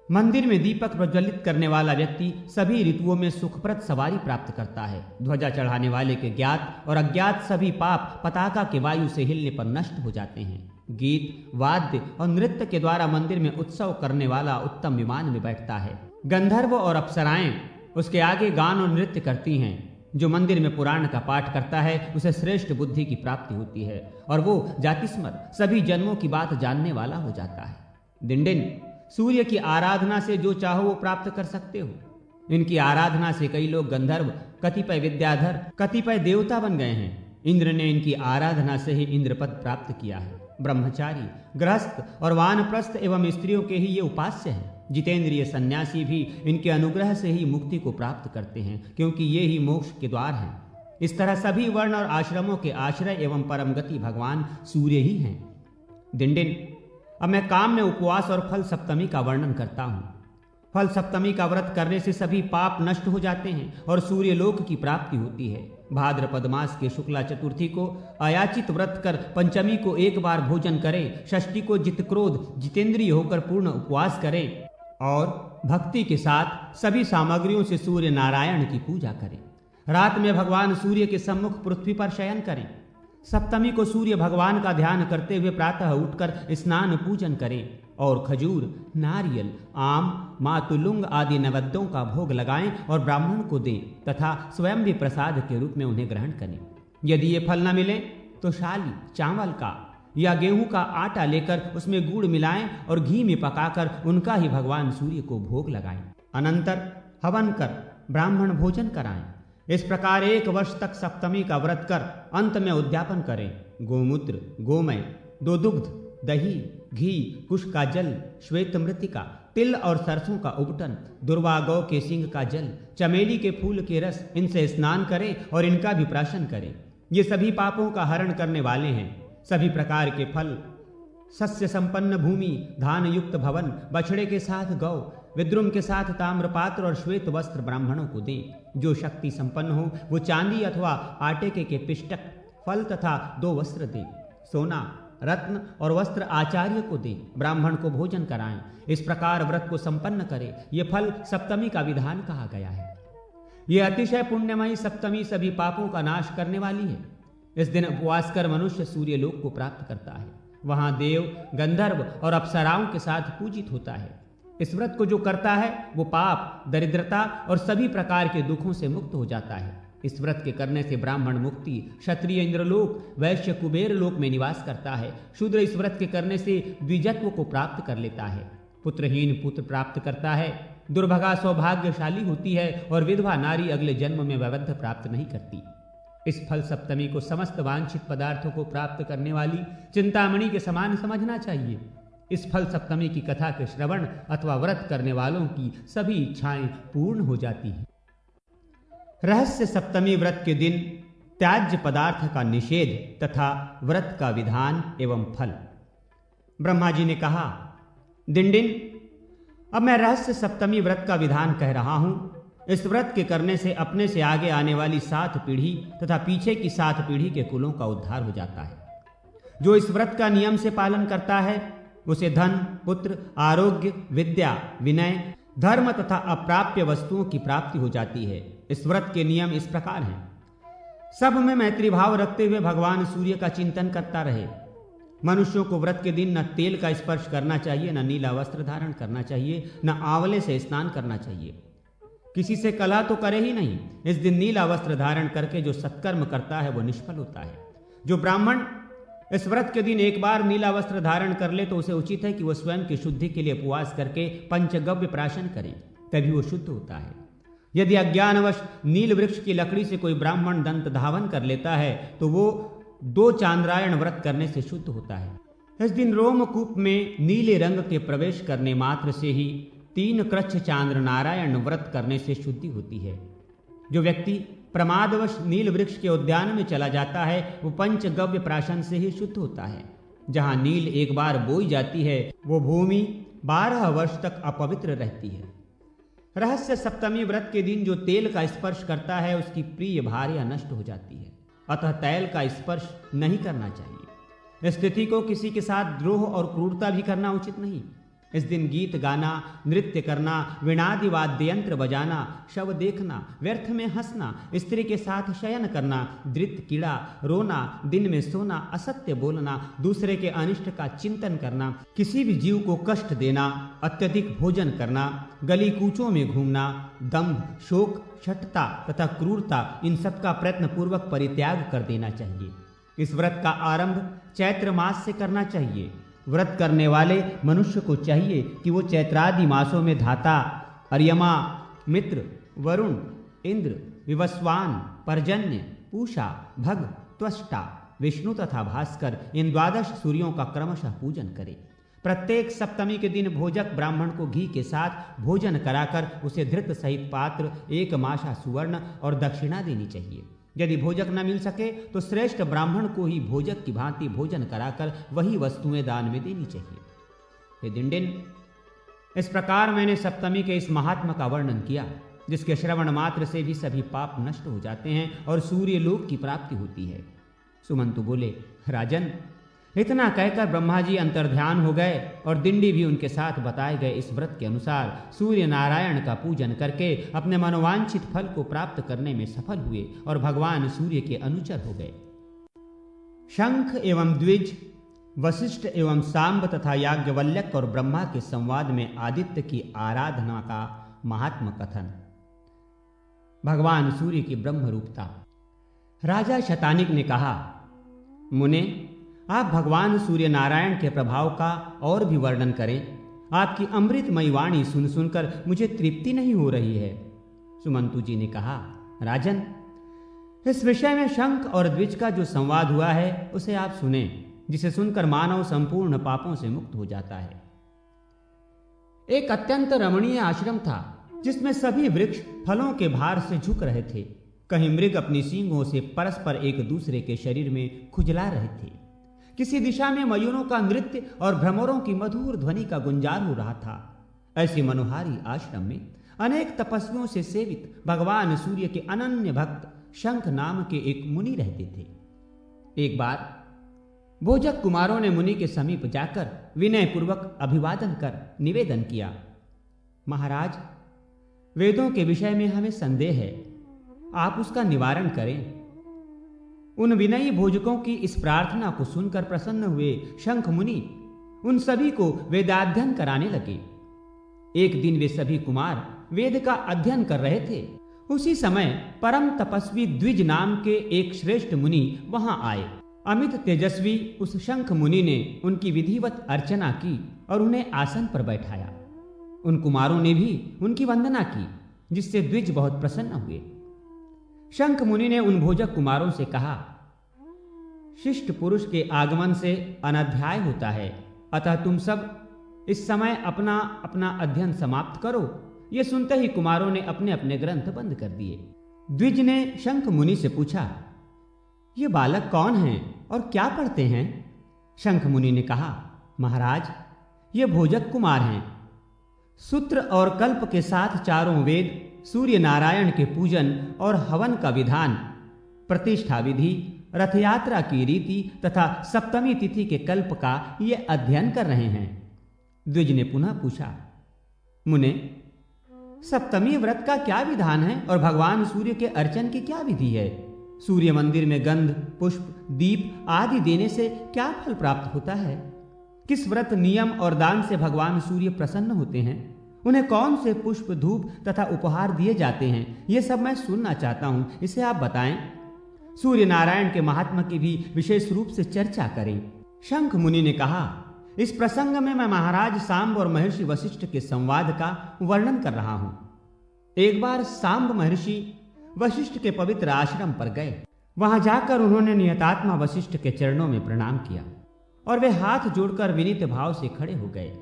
मंदिर में दीपक प्रज्वलित करने वाला व्यक्ति सभी ऋतुओं में सुखप्रद सवारी प्राप्त करता है। ध्वजा चढ़ाने वाले के ज्ञात और अज्ञात सभी पाप पताका के वायु से हिलने पर नष्ट हो जाते हैं। गीत, वाद्य और नृत्य के द्वारा मंदिर में उत्सव करने वाला उत्तम विमान में बैठता है। गंधर्व और अप्सराएं उसके आगे गान और नृत्य करती हैं। जो मंदिर में पुराण का पाठ करता है उसे श्रेष्ठ बुद्धि की प्राप्ति होती है और वो जातिस्मर सभी जन्मों की बात जानने वाला हो जाता है। डिंडिन, सूर्य की आराधना से जो चाहो वो प्राप्त कर सकते हो। इनकी आराधना से कई लोग गंधर्व, कतिपय विद्याधर, कतिपय देवता बन गए हैं। इंद्र ने इनकी आराधना से ही इंद्रपद प्राप्त किया है। ब्रह्मचारी, गृहस्थ और वानप्रस्थ एवं स्त्रियों के ही ये उपास्य हैं। जितेंद्रिय सन्यासी भी इनके अनुग्रह से ही मुक्ति को प्राप्त करते हैं क्योंकि ये ही मोक्ष के द्वार हैं। इस तरह सभी वर्ण और आश्रमों के आश्रय एवं परम गति भगवान सूर्य ही हैं। डिंडिन, अब मैं काम में उपवास और फल सप्तमी का वर्णन करता हूँ। फल सप्तमी का व्रत करने से सभी पाप नष्ट हो जाते हैं और सूर्य लोक की प्राप्ति होती है। भाद्रपद मास के शुक्ला चतुर्थी को अयाचित व्रत कर पंचमी को एक बार भोजन करें, षष्ठी को जितक्रोध जितेंद्रिय होकर पूर्ण उपवास करें और भक्ति के साथ सभी सामग्रियों से सूर्य नारायण की पूजा करें। रात में भगवान सूर्य के सम्मुख पृथ्वी पर शयन करें। सप्तमी को सूर्य भगवान का ध्यान करते हुए प्रातः उठकर स्नान पूजन करें और खजूर, नारियल, आम, मातुलुंग आदि नैवेद्यों का भोग लगाएं और ब्राह्मण को दें तथा स्वयं भी प्रसाद के रूप में उन्हें ग्रहण करें। यदि ये फल न मिले तो शाली, चावल का या गेहूं का आटा लेकर उसमें गुड़ मिलाएं और घी में पकाकर उनका ही भगवान सूर्य को भोग लगाएं। अनंतर हवन कर ब्राह्मण भोजन कराएं। इस प्रकार 1 वर्ष तक सप्तमी का व्रत कर अंत में उद्यापन करें। गोमूत्र, गोमय, 2 दुग्ध, दही, घी, कुश का जल, श्वेत मृतिका, तिल और सरसों का उबटन, दुर्वा गौ के सिंग का जल, चमेली के फूल के रस, इनसे स्नान करें और इनका भी प्राशन करें। ये सभी पापों का हरण करने वाले हैं। सभी प्रकार के फल, सस्य संपन्न भूमि, धान युक्त भवन, बछड़े के साथ गौ, विद्रुम के साथ ताम्रपात्र और श्वेत वस्त्र ब्राह्मणों को दें। जो शक्ति संपन्न हो वो चांदी अथवा आटे के पिष्टक, फल तथा 2 वस्त्र दें। सोना, रत्न और वस्त्र आचार्य को दें। ब्राह्मण को भोजन कराएं। इस प्रकार व्रत को संपन्न करें। ये फल सप्तमी का विधान कहा गया है। ये अतिशय पुण्यमयी सप्तमी सभी पापों का नाश करने वाली है। इस दिन उपवास कर मनुष्य सूर्य लोक को प्राप्त करता है। वहां देव, गंधर्व और अप्सराओं के साथ पूजित होता है। इस व्रत को जो करता है वो पाप, दरिद्रता और सभी प्रकार के दुखों से मुक्त हो जाता है। इस व्रत के करने से ब्राह्मण मुक्ति, क्षत्रिय इंद्रलोक, वैश्य कुबेर लोक में निवास करता है। शूद्र इस व्रत के करने से द्विजत्व को प्राप्त कर लेता है। पुत्रहीन पुत्र प्राप्त करता है। दुर्भगा सौभाग्यशाली होती है और विधवा नारी अगले जन्म में वैवध्य प्राप्त नहीं करती। इस फल सप्तमी को समस्त वांछित पदार्थों को प्राप्त करने वाली चिंतामणि के समान समझना चाहिए। इस फल सप्तमी की कथा के श्रवण अथवा व्रत करने वालों की सभी इच्छाएं पूर्ण हो जाती हैं। रहस्य सप्तमी व्रत के दिन त्याज्य पदार्थ का निषेध तथा व्रत का विधान एवं फल। ब्रह्मा जी ने कहा, डिंडिन, अब मैं रहस्य सप्तमी व्रत का विधान कह रहा हूं। इस व्रत के करने से अपने से आगे आने वाली 7 पीढ़ी तथा पीछे की 7 पीढ़ी के कुलों का उद्धार हो जाता है। जो इस व्रत का नियम से पालन करता है उसे धन, पुत्र, आरोग्य, विद्या, विनय, धर्म तथा अप्राप्य वस्तुओं की प्राप्ति हो जाती है। इस व्रत के नियम इस प्रकार हैं। सब में मैत्री भाव रखते हुए भगवान सूर्य का चिंतन करता रहे। मनुष्यों को व्रत के दिन न तेल का स्पर्श करना चाहिए, न नीला वस्त्र धारण करना चाहिए, न आंवले से स्नान करना चाहिए। किसी से कलह तो करे ही नहीं। इस दिन नीला वस्त्र धारण करके जो सत्कर्म करता है वो निष्फल होता है। जो ब्राह्मण इस व्रत के दिन एक बार नीला वस्त्र धारण कर ले तो उसे उचित है कि वह स्वयं की शुद्धि के लिए उपवास करके पंचगव्य प्राशन करे, तभी वो शुद्ध होता है। यदि अज्ञानवश नील वृक्ष की लकड़ी से कोई ब्राह्मण दंत धावन कर लेता है तो वो 2 चांद्रायण व्रत करने से शुद्ध होता है। इस दिन रोमकूप में नीले रंग के प्रवेश करने मात्र से ही 3 कृच्छ चांद्र नारायण व्रत करने से शुद्धि होती है। जो व्यक्ति प्रमादवश नील वृक्ष के उद्यान में चला जाता है वो पंचगव्य प्राशन से ही शुद्ध होता है। जहां नील एक बार बोई जाती है वो भूमि 12 वर्ष तक अपवित्र रहती है। रहस्य सप्तमी व्रत के दिन जो तेल का स्पर्श करता है उसकी प्रिय भार्या नष्ट हो जाती है, अतः तैल का स्पर्श नहीं करना चाहिए। इस तिथि को किसी के साथ द्रोह और क्रूरता भी करना उचित नहीं। इस दिन गीत गाना, नृत्य करना, वीणादि वाद्य यंत्र बजाना, शव देखना, व्यर्थ में हंसना, स्त्री के साथ शयन करना, दृत कीड़ा, रोना, दिन में सोना, असत्य बोलना, दूसरे के अनिष्ट का चिंतन करना, किसी भी जीव को कष्ट देना, अत्यधिक भोजन करना, गली कूचों में घूमना, दंभ, शोक, शठता तथा क्रूरता, इन सब का प्रयत्न पूर्वक परित्याग कर देना चाहिए। इस व्रत का आरंभ चैत्र मास से करना चाहिए। व्रत करने वाले मनुष्य को चाहिए कि वो चैत्रादि मासों में धाता, अर्यमा, मित्र, वरुण, इंद्र, विवस्वान, पर्जन्य, पूषा, भग, त्वष्टा, विष्णु तथा भास्कर इन 12 सूर्यों का क्रमशः पूजन करे। प्रत्येक सप्तमी के दिन भोजक ब्राह्मण को घी के साथ भोजन कराकर उसे धृत सहित पात्र, 1 माशा सुवर्ण और दक्षिणा देनी चाहिए। यदि भोजक न मिल सके तो श्रेष्ठ ब्राह्मण को ही भोजक की भांति भोजन कराकर वही वस्तुएं दान में देनी चाहिए। हे दिंडिन, इस प्रकार मैंने सप्तमी के इस महात्मा का वर्णन किया जिसके श्रवण मात्र से भी सभी पाप नष्ट हो जाते हैं और सूर्य लोक की प्राप्ति होती है। सुमंतु बोले, राजन, इतना कहकर ब्रह्मा जी अंतर्ध्यान हो गए और दिंडी भी उनके साथ बताए गए इस व्रत के अनुसार सूर्य नारायण का पूजन करके अपने मनोवांछित फल को प्राप्त करने में सफल हुए और भगवान सूर्य के अनुचर हो गए। शंख एवं द्विज, वशिष्ठ एवं सांब तथा याज्ञवल्क्य और ब्रह्मा के संवाद में आदित्य की आराधना का महात्म कथन। भगवान सूर्य की ब्रह्म रूपता। राजा शतानिक ने कहा, मुने, आप भगवान सूर्य नारायण के प्रभाव का और भी वर्णन करें। आपकी अमृतमयी वाणी सुन सुनकर मुझे तृप्ति नहीं हो रही है। सुमंतु जी ने कहा, राजन, इस विषय में शंख और द्विज का जो संवाद हुआ है उसे आप सुने, जिसे सुनकर मानव संपूर्ण पापों से मुक्त हो जाता है। एक अत्यंत रमणीय आश्रम था जिसमें सभी वृक्ष फलों के भार से झुक रहे थे। कहीं मृग अपनी सींगों से परस्पर एक दूसरे के शरीर में खुजला रहे थे। किसी दिशा में मयूरों का नृत्य और भ्रमरों की मधुर ध्वनि का गुंजार हो रहा था। ऐसी मनोहारी आश्रम में अनेक तपस्वियों से सेवित भगवान सूर्य के अनन्य भक्त शंख नाम के एक मुनि रहते थे। एक बार भोजक कुमारों ने मुनि के समीप जाकर विनय पूर्वक अभिवादन कर निवेदन किया, महाराज, वेदों के विषय में हमें संदेह है, आप उसका निवारण करें। उन विनयी भोजकों की इस प्रार्थना को सुनकर प्रसन्न हुए शंख मुनि उन सभी को वेदाध्ययन कराने लगे। एक दिन वे सभी कुमार वेद का अध्ययन कर रहे थे। उसी समय परम तपस्वी द्विज नाम के एक श्रेष्ठ मुनि वहां आए। अमित तेजस्वी उस शंख मुनि ने उनकी विधिवत अर्चना की और उन्हें आसन पर बैठाया। उन कुमारों ने भी उनकी वंदना की, जिससे द्विज बहुत प्रसन्न हुए। शंख मुनि ने उन भोजक कुमारों से कहा, शिष्ट पुरुष के आगमन से अनध्याय होता है, अतः तुम सब इस समय अपना अपना अध्ययन समाप्त करो। ये सुनते ही कुमारों ने अपने अपने ग्रंथ बंद कर दिए। द्विज ने शंख मुनि से पूछा, ये बालक कौन हैं और क्या पढ़ते हैं? शंख मुनि ने कहा, महाराज, ये भोजक कुमार हैं। सूत्र और कल्प के साथ चारों वेद, सूर्य नारायण के पूजन और हवन का विधान, प्रतिष्ठा विधि, रथ यात्रा की रीति तथा सप्तमी तिथि के कल्प का ये अध्ययन कर रहे हैं। द्विज ने पुनः पूछा, मुने, सप्तमी व्रत का क्या विधान है और भगवान सूर्य के अर्चन की क्या विधि है? सूर्य मंदिर में गंध, पुष्प, दीप आदि देने से क्या फल प्राप्त होता है? किस व्रत, नियम और दान से भगवान सूर्य प्रसन्न होते हैं? उन्हें कौन से पुष्प, धूप तथा उपहार दिए जाते हैं? ये सब मैं सुनना चाहता हूं, इसे आप बताएं। सूर्य नारायण के महात्मा की भी विशेष रूप से चर्चा करें। शंख मुनि ने कहा, इस प्रसंग में मैं महाराज सांब और महर्षि वशिष्ठ के संवाद का वर्णन कर रहा हूं। एक बार सांब महर्षि वशिष्ठ के पवित्र आश्रम पर गए। वहां जाकर उन्होंने नियतात्मा वशिष्ठ के चरणों में प्रणाम किया और वे हाथ जोड़कर विनीत भाव से खड़े हो गए।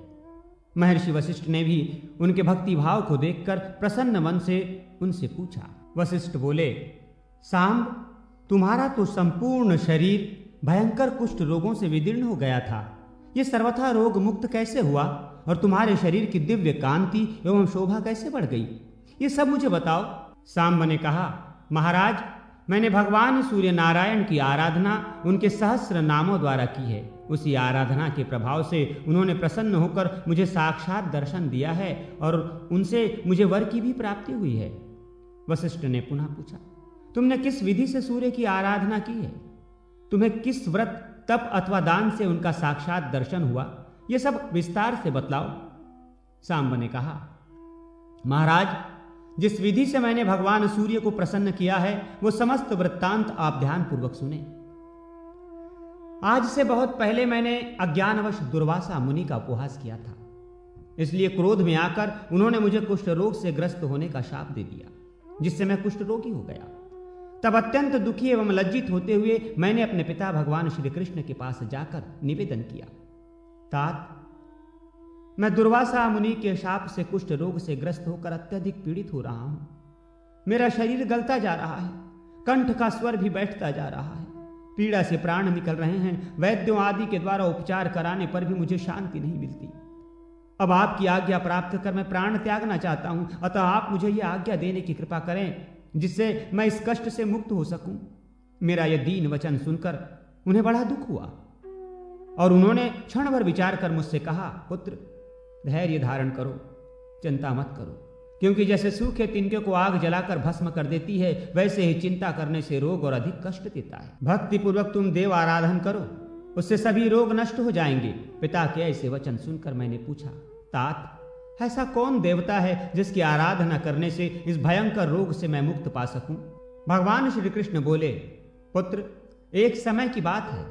महर्षि वशिष्ठ ने भी उनके भक्ति भाव को देखकर प्रसन्न मन से उनसे पूछा। वशिष्ठ बोले, सांब, तुम्हारा तो संपूर्ण शरीर भयंकर कुष्ठ रोगों से विदीर्ण हो गया था। ये सर्वथा रोग मुक्त कैसे हुआ और तुम्हारे शरीर की दिव्य कांति एवं शोभा कैसे बढ़ गई? ये सब मुझे बताओ। सांब ने कहा, महाराज, मैंने भगवान सूर्य नारायण की आराधना उनके सहस्र नामों द्वारा की है। उसी आराधना के प्रभाव से उन्होंने प्रसन्न होकर मुझे साक्षात दर्शन दिया है और उनसे मुझे वर की भी प्राप्ति हुई है। वशिष्ठ ने पुनः पूछा, तुमने किस विधि से सूर्य की आराधना की है? तुम्हें किस व्रत, तप अथवा दान से उनका साक्षात दर्शन हुआ? ये सब विस्तार से बतलाओ। सांब ने कहा, महाराज, जिस विधि से मैंने भगवान सूर्य को प्रसन्न किया है वो समस्त वृत्तांत आप ध्यान पूर्वक सुने। आज से बहुत पहले मैंने अज्ञानवश दुर्वासा मुनि का उपहास किया था। इसलिए क्रोध में आकर उन्होंने मुझे कुष्ठ रोग से ग्रस्त होने का शाप दे दिया, जिससे मैं कुष्ठ रोगी हो गया। तब अत्यंत दुखी एवं लज्जित होते हुए मैंने अपने पिता भगवान श्री कृष्ण के पास जाकर निवेदन किया, तात, मैं दुर्वासा मुनि के शाप से कुष्ठ रोग से ग्रस्त होकर अत्यधिक पीड़ित हो रहा हूं। मेरा शरीर गलता जा रहा है, कंठ का स्वर भी बैठता जा रहा है, पीड़ा से प्राण निकल रहे हैं। वैद्यों आदि के द्वारा उपचार कराने पर भी मुझे शांति नहीं मिलती। अब आपकी आज्ञा प्राप्त कर मैं प्राण त्यागना चाहता हूं, अतः आप मुझे यह आज्ञा देने की कृपा करें जिससे मैं इस कष्ट से मुक्त हो सकूं। मेरा यह दीन वचन सुनकर उन्हें बड़ा दुख हुआ और उन्होंने क्षण भर विचार कर मुझसे कहा, पुत्र, धैर्य धारण करो, चिंता मत करो, क्योंकि जैसे सूखे तिनके को आग जलाकर भस्म कर देती है, वैसे ही चिंता करने से रोग और अधिक कष्ट देता है। भक्ति पूर्वक तुम देव आराधन करो, उससे सभी रोग नष्ट हो जाएंगे। पिता के ऐसे वचन सुनकर मैंने पूछा, तात, ऐसा कौन देवता है जिसकी आराधना करने से इस भयंकर रोग से मैं मुक्त पा सकूं? भगवान श्री कृष्ण बोले, पुत्र, एक समय की बात है।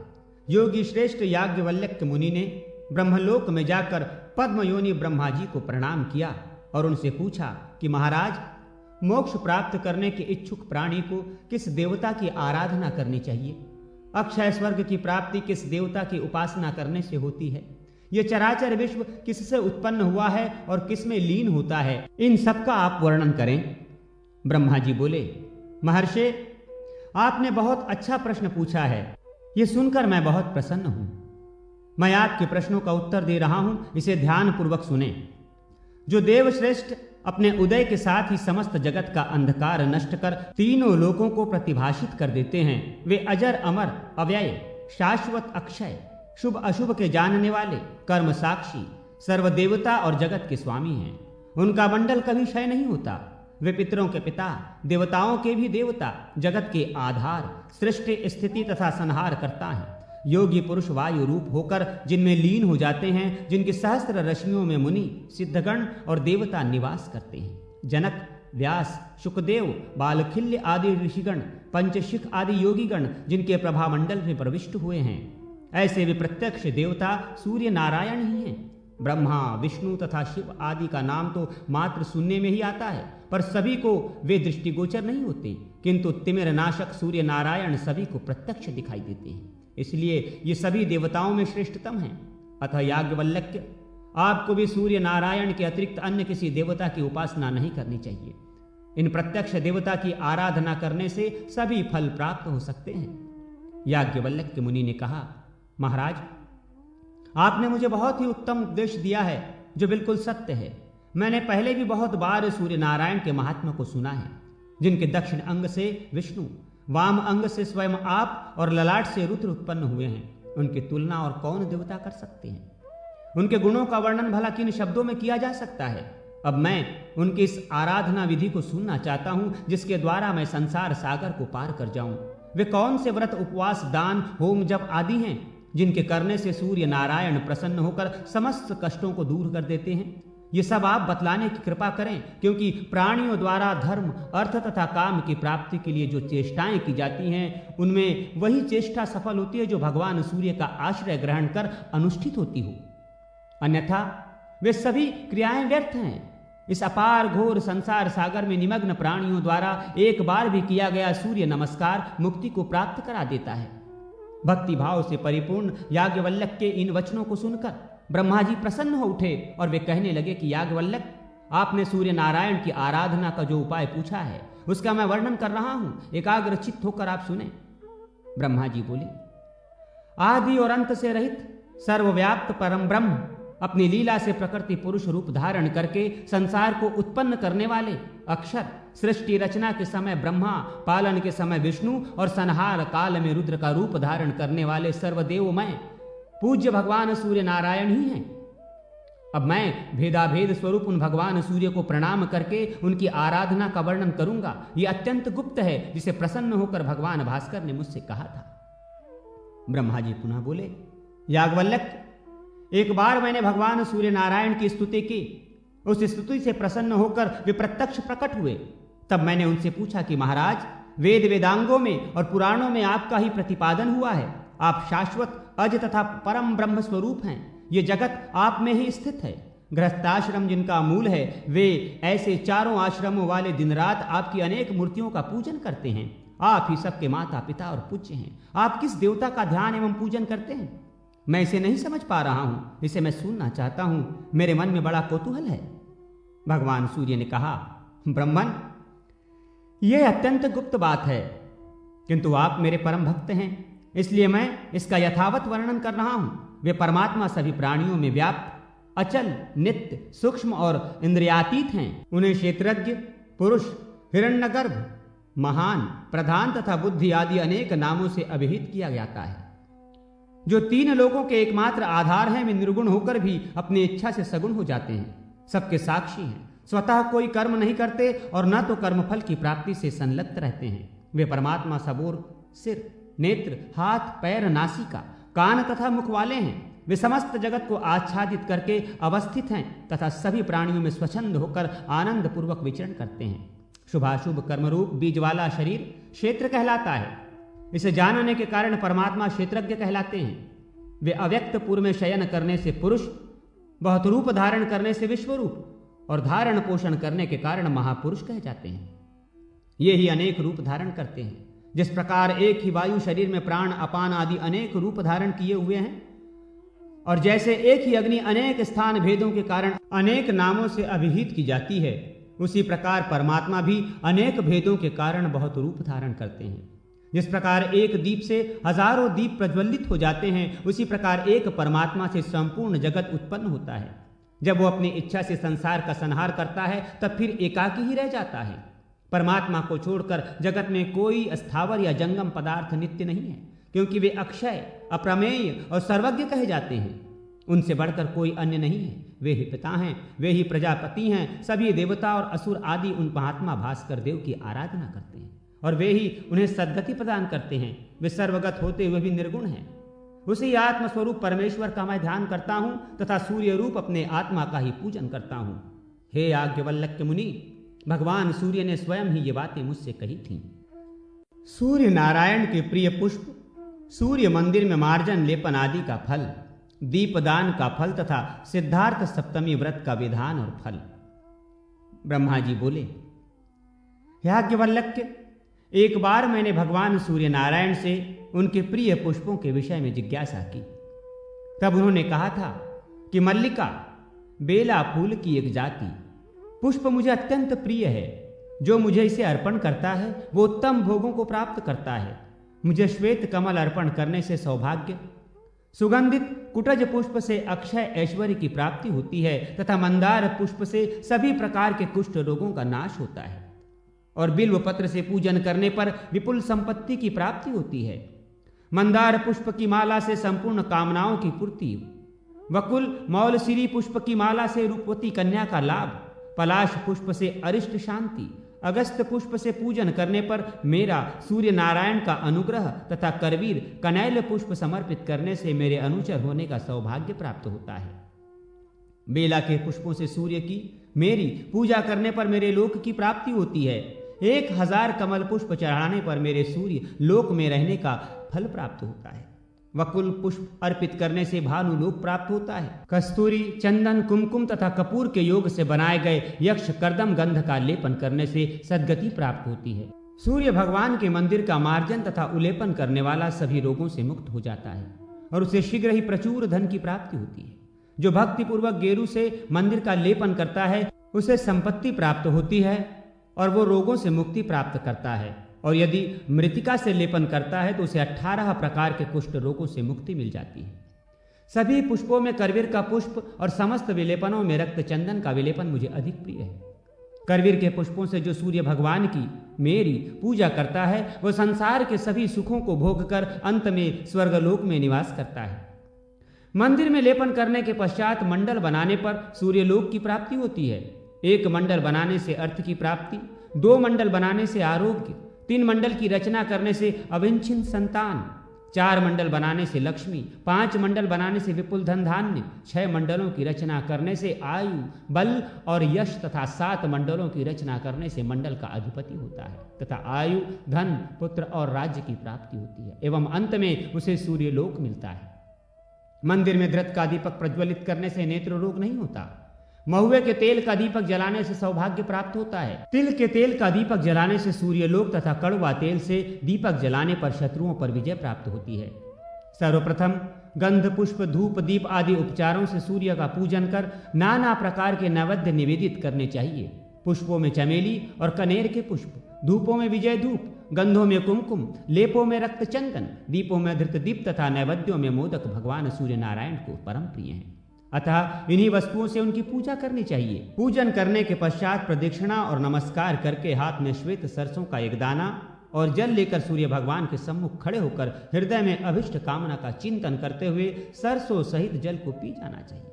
योगी श्रेष्ठ याज्ञवल्क्य मुनि ने ब्रह्मलोक में जाकर पद्मयोनि ब्रह्मा जी को प्रणाम किया और उनसे पूछा कि महाराज, मोक्ष प्राप्त करने के इच्छुक प्राणी को किस देवता की आराधना करनी चाहिए? अक्षय स्वर्ग की प्राप्ति किस देवता की उपासना करने से होती है? ये चराचर विश्व किससे उत्पन्न हुआ है और किस में लीन होता है? इन सब का आप वर्णन करें। ब्रह्मा जी बोले, महर्षि, आपने बहुत अच्छा प्रश्न पूछा है। ये सुनकर मैं बहुत प्रसन्न हूं। मैं आपके प्रश्नों का उत्तर दे रहा हूं, इसे ध्यान पूर्वक सुने। जो देवश्रेष्ठ अपने उदय के साथ ही समस्त जगत का अंधकार नष्ट कर तीनों लोकों को प्रतिभाषित कर देते हैं, वे अजर अमर अव्यय शाश्वत अक्षय शुभ अशुभ के जानने वाले कर्म साक्षी सर्वदेवता और जगत के स्वामी हैं। उनका मंडल कभी क्षय नहीं होता। वे पितरों के पिता, देवताओं के भी देवता, जगत के आधार, सृष्टि स्थिति तथा संहार करता है। योगी पुरुष वायु रूप होकर जिनमें लीन हो जाते हैं, जिनकी सहस्त्र रश्मियों में मुनि, सिद्धगण और देवता निवास करते हैं। जनक, व्यास, शुकदेव, बालखिल्य आदि ऋषिगण, पंचशिख आदि योगीगण जिनके प्रभामंडल में प्रविष्ट हुए हैं, ऐसे वे प्रत्यक्ष देवता सूर्य नारायण ही हैं। ब्रह्मा, विष्णु तथा शिव आदि का नाम तो मात्र सुनने में ही आता है, पर सभी को वे दृष्टिगोचर नहीं होते, किंतु तिमिर नाशक सूर्य नारायण सभी को प्रत्यक्ष दिखाई देते हैं। इसलिए ये सभी देवताओं में श्रेष्ठतम हैं। अतः याज्ञवल्क्य, आपको भी सूर्य नारायण के अतिरिक्त अन्य किसी देवता की उपासना नहीं करनी चाहिए। इन प्रत्यक्ष देवता की आराधना करने से सभी फल प्राप्त हो सकते हैं। याज्ञवल्क्य मुनि ने कहा, महाराज, आपने मुझे बहुत ही उत्तम उपदेश दिया है जो बिल्कुल सत्य है। मैंने पहले भी बहुत बार सूर्य नारायण के महात्मा को सुना है, जिनके दक्षिण अंग से विष्णु, वाम अंग से स्वयं आप और ललाट से रुद्र उत्पन्न हुए हैं। उनकी तुलना और कौन देवता कर सकते हैं? उनके गुणों का वर्णन भला किन शब्दों में किया जा सकता है? अब मैं उनकी इस आराधना विधि को सुनना चाहता हूं, जिसके द्वारा मैं संसार सागर को पार कर जाऊं। वे कौन से व्रत, उपवास, दान, होम, जप आदि हैं जिनके करने से सूर्य नारायण प्रसन्न होकर समस्त कष्टों को दूर कर देते हैं? ये सब आप बतलाने की कृपा करें, क्योंकि प्राणियों द्वारा धर्म, अर्थ तथा काम की प्राप्ति के लिए जो चेष्टाएं की जाती हैं, उनमें वही चेष्टा सफल होती है जो भगवान सूर्य का आश्रय ग्रहण कर अनुष्ठित होती हो। अन्यथा वे सभी क्रियाएं व्यर्थ हैं। इस अपार घोर संसार सागर में निमग्न प्राणियों द्वारा एक बार भी किया गया सूर्य नमस्कार मुक्ति को प्राप्त करा देता है। भक्ति भाव से परिपूर्ण याज्ञवल्क्य के इन वचनों को सुनकर ब्रह्मा जी प्रसन्न हो उठे और वे कहने लगे कि याज्ञवल्क्य, आपने सूर्य नारायण की आराधना का जो उपाय पूछा है उसका मैं वर्णन कर रहा हूं, एकाग्र चित्त होकर आप सुने। ब्रह्मा जी बोले, आदि और अंत से रहित सर्वव्याप्त परम ब्रह्म अपनी लीला से प्रकृति पुरुष रूप धारण करके संसार को उत्पन्न करने वाले अक्षर, सृष्टि रचना के समय ब्रह्मा, पालन के समय विष्णु और संहार काल में रुद्र का रूप धारण करने वाले सर्वदेवमय पूज्य भगवान सूर्य नारायण ही हैं। अब मैं भेदाभेद स्वरूप उन भगवान सूर्य को प्रणाम करके उनकी आराधना का वर्णन करूंगा। यह अत्यंत गुप्त है, जिसे प्रसन्न होकर भगवान भास्कर ने मुझसे कहा था। ब्रह्मा जी पुनः बोले, याज्ञवल्क्य, एक बार मैंने भगवान सूर्य नारायण की स्तुति की। उस स्तुति से प्रसन्न होकर वे प्रत्यक्ष प्रकट हुए। तब मैंने उनसे पूछा कि महाराज, वेद वेदांगों में और पुराणों में आपका ही प्रतिपादन हुआ है। आप शाश्वत अज तथा परम ब्रह्म स्वरूप हैं। ये जगत आप में ही स्थित है। गृहस्थाश्रम जिनका मूल है, वे ऐसे चारों आश्रमों वाले दिन रात आपकी अनेक मूर्तियों का पूजन करते हैं। आप ही सबके माता पिता और पूज्य हैं। आप किस देवता का ध्यान एवं पूजन करते हैं? मैं इसे नहीं समझ पा रहा हूं, इसे मैं सुनना चाहता हूं। मेरे मन में बड़ा कौतूहल है। भगवान सूर्य ने कहा, ब्रह्मन, यह अत्यंत गुप्त बात है, किंतु आप मेरे परम भक्त हैं, इसलिए मैं इसका यथावत वर्णन कर रहा हूं। वे परमात्मा सभी प्राणियों में व्याप्त, अचल, नित्य, सूक्ष्म और इंद्रियातीत हैं। उन्हें क्षेत्रज्ञ, पुरुष, हिरण्यगर्भ, महान, प्रधान तथा बुद्धि आदि अनेक नामों से अभिहित किया जाता है। जो तीन लोगों के एकमात्र आधार हैं, वे निर्गुण होकर भी अपनी इच्छा से सगुण हो जाते हैं। सबके साक्षी हैं, स्वतः कोई कर्म नहीं करते और न तो कर्मफल की प्राप्ति से संलग्न रहते हैं। वे परमात्मा सबोर सिर, नेत्र, हाथ, पैर, नासिका, कान तथा मुख वाले हैं। वे समस्त जगत को आच्छादित करके अवस्थित हैं तथा सभी प्राणियों में स्वच्छंद होकर आनंद पूर्वक विचरण करते हैं। शुभाशुभ कर्मरूप बीज वाला शरीर क्षेत्र कहलाता है। इसे जानने के कारण परमात्मा क्षेत्रज्ञ कहलाते हैं। वे अव्यक्त पूर्व में शयन करने से पुरुष, बहुत रूप धारण करने से विश्वरूप और धारण पोषण करने के कारण महापुरुष कहे जाते हैं। ये ही अनेक रूप धारण करते हैं। जिस प्रकार एक ही वायु शरीर में प्राण, अपान आदि अनेक रूप धारण किए हुए हैं, और जैसे एक ही अग्नि अनेक स्थान भेदों के कारण अनेक नामों से अभिहित की जाती है, उसी प्रकार परमात्मा भी अनेक भेदों के कारण बहुत रूप धारण करते हैं। जिस प्रकार एक दीप से हजारों दीप प्रज्वलित हो जाते हैं, उसी प्रकार एक परमात्मा से संपूर्ण जगत उत्पन्न होता है। जब वो अपनी इच्छा से संसार का संहार करता है, तब फिर एकाकी ही रह जाता है। परमात्मा को छोड़कर जगत में कोई स्थावर या जंगम पदार्थ नित्य नहीं है, क्योंकि वे अक्षय, अप्रमेय और सर्वज्ञ कहे जाते हैं। उनसे बढ़कर कोई अन्य नहीं है। वे ही पिता हैं, वे ही प्रजापति हैं। सभी देवता और असुर आदि उन महात्मा भास्कर देव की आराधना करते हैं और वे ही उन्हें सद्गति प्रदान करते हैं। वे सर्वगत होते हुए भी निर्गुण हैं। उसी आत्मस्वरूप परमेश्वर का मैं ध्यान करता हूं तथा सूर्य रूप अपने आत्मा का ही पूजन करता हूं। हे याज्ञवल्क्य मुनि, भगवान सूर्य ने स्वयं ही ये बातें मुझसे कही थीं। सूर्य नारायण के प्रिय पुष्प, सूर्य मंदिर में मार्जन लेपन आदि का फल, दीपदान का फल तथा सिद्धार्थ सप्तमी व्रत का विधान और फल। ब्रह्मा जी बोले, याज्ञवल्क्य, एक बार मैंने भगवान सूर्य नारायण से उनके प्रिय पुष्पों के विषय में जिज्ञासा की। तब उन्होंने कहा था कि मल्लिका, बेला फूल की एक जाति पुष्प मुझे अत्यंत प्रिय है। जो मुझे इसे अर्पण करता है वो उत्तम भोगों को प्राप्त करता है। मुझे श्वेत कमल अर्पण करने से सौभाग्य, सुगंधित कुटज पुष्प से अक्षय ऐश्वर्य की प्राप्ति होती है तथा मंदार पुष्प से सभी प्रकार के कुष्ठ रोगों का नाश होता है, और बिल्व पत्र से पूजन करने पर विपुल संपत्ति की प्राप्ति होती है। मंदार पुष्प की माला से संपूर्ण कामनाओं की पूर्ति, वकुल मौलसिरी पुष्प की माला से रूपवती कन्या का लाभ, पलाश पुष्प से अरिष्ट शांति, अगस्त पुष्प से पूजन करने पर मेरा सूर्य नारायण का अनुग्रह तथा करवीर कनैल पुष्प समर्पित करने से मेरे अनुचर होने का सौभाग्य प्राप्त होता है। बेला के पुष्पों से सूर्य की मेरी पूजा करने पर मेरे लोक की प्राप्ति होती है। 1000 कमल पुष्प चढ़ाने पर मेरे सूर्य लोक में रहने का फल प्राप्त होता है। वकुल पुष्प अर्पित करने से भानु लोक प्राप्त होता है। कस्तूरी, चंदन, कुमकुम तथा कपूर के योग से बनाए गए यक्ष कर्दम गंध का लेपन करने से सद्गति प्राप्त होती है। सूर्य भगवान के मंदिर का मार्जन तथा उलेपन करने वाला सभी रोगों से मुक्त हो जाता है और उसे शीघ्र ही प्रचुर धन की प्राप्ति होती है। जो भक्ति पूर्वक गेरू से मंदिर का लेपन करता है उसे संपत्ति प्राप्त होती है और वो रोगों से मुक्ति प्राप्त करता है। और यदि मृतिका से लेपन करता है तो उसे 18 प्रकार के कुष्ठ रोगों से मुक्ति मिल जाती है। सभी पुष्पों में करवीर का पुष्प और समस्त विलेपनों में रक्त चंदन का विलेपन मुझे अधिक प्रिय है। करवीर के पुष्पों से जो सूर्य भगवान की मेरी पूजा करता है वह संसार के सभी सुखों को भोग कर अंत में स्वर्गलोक में निवास करता है। मंदिर में लेपन करने के पश्चात मंडल बनाने पर सूर्यलोक की प्राप्ति होती है। 1 मंडल बनाने से अर्थ की प्राप्ति, 2 मंडल बनाने से आरोग्य, 3 मंडल की रचना करने से अविच्छिन्न संतान, 4 मंडल बनाने से लक्ष्मी, 5 मंडल बनाने से विपुल धन धान्य, 6 मंडलों की रचना करने से आयु, बल और यश तथा 7 मंडलों की रचना करने से मंडल का अधिपति होता है तथा आयु, धन, पुत्र और राज्य की प्राप्ति होती है एवं अंत में उसे सूर्यलोक मिलता है। मंदिर में घृत का दीपक प्रज्वलित करने से नेत्र रोग नहीं होता। महुए के तेल का दीपक जलाने से सौभाग्य प्राप्त होता है। तिल के तेल का दीपक जलाने से सूर्यलोक तथा कड़वा तेल से दीपक जलाने पर शत्रुओं पर विजय प्राप्त होती है। सर्वप्रथम गंध, पुष्प, धूप, दीप आदि उपचारों से सूर्य का पूजन कर नाना प्रकार के नैवेद्य निवेदित करने चाहिए। पुष्पों में चमेली और कनेर के पुष्प, धूपों में विजय धूप, गंधों में कुमकुम, लेपों में रक्त चंदन, दीपों में धृत दीप तथा नैवेद्यों में मोदक भगवान सूर्य नारायण को परम प्रिय हैं। अतः इन्हीं वस्तुओं से उनकी पूजा करनी चाहिए। पूजन करने के पश्चात प्रदक्षिणा और नमस्कार करके हाथ में श्वेत सरसों का 1 दाना और जल लेकर सूर्य भगवान के सम्मुख खड़े होकर हृदय में अभिष्ट कामना का चिंतन करते हुए सरसों सहित जल को पी जाना चाहिए,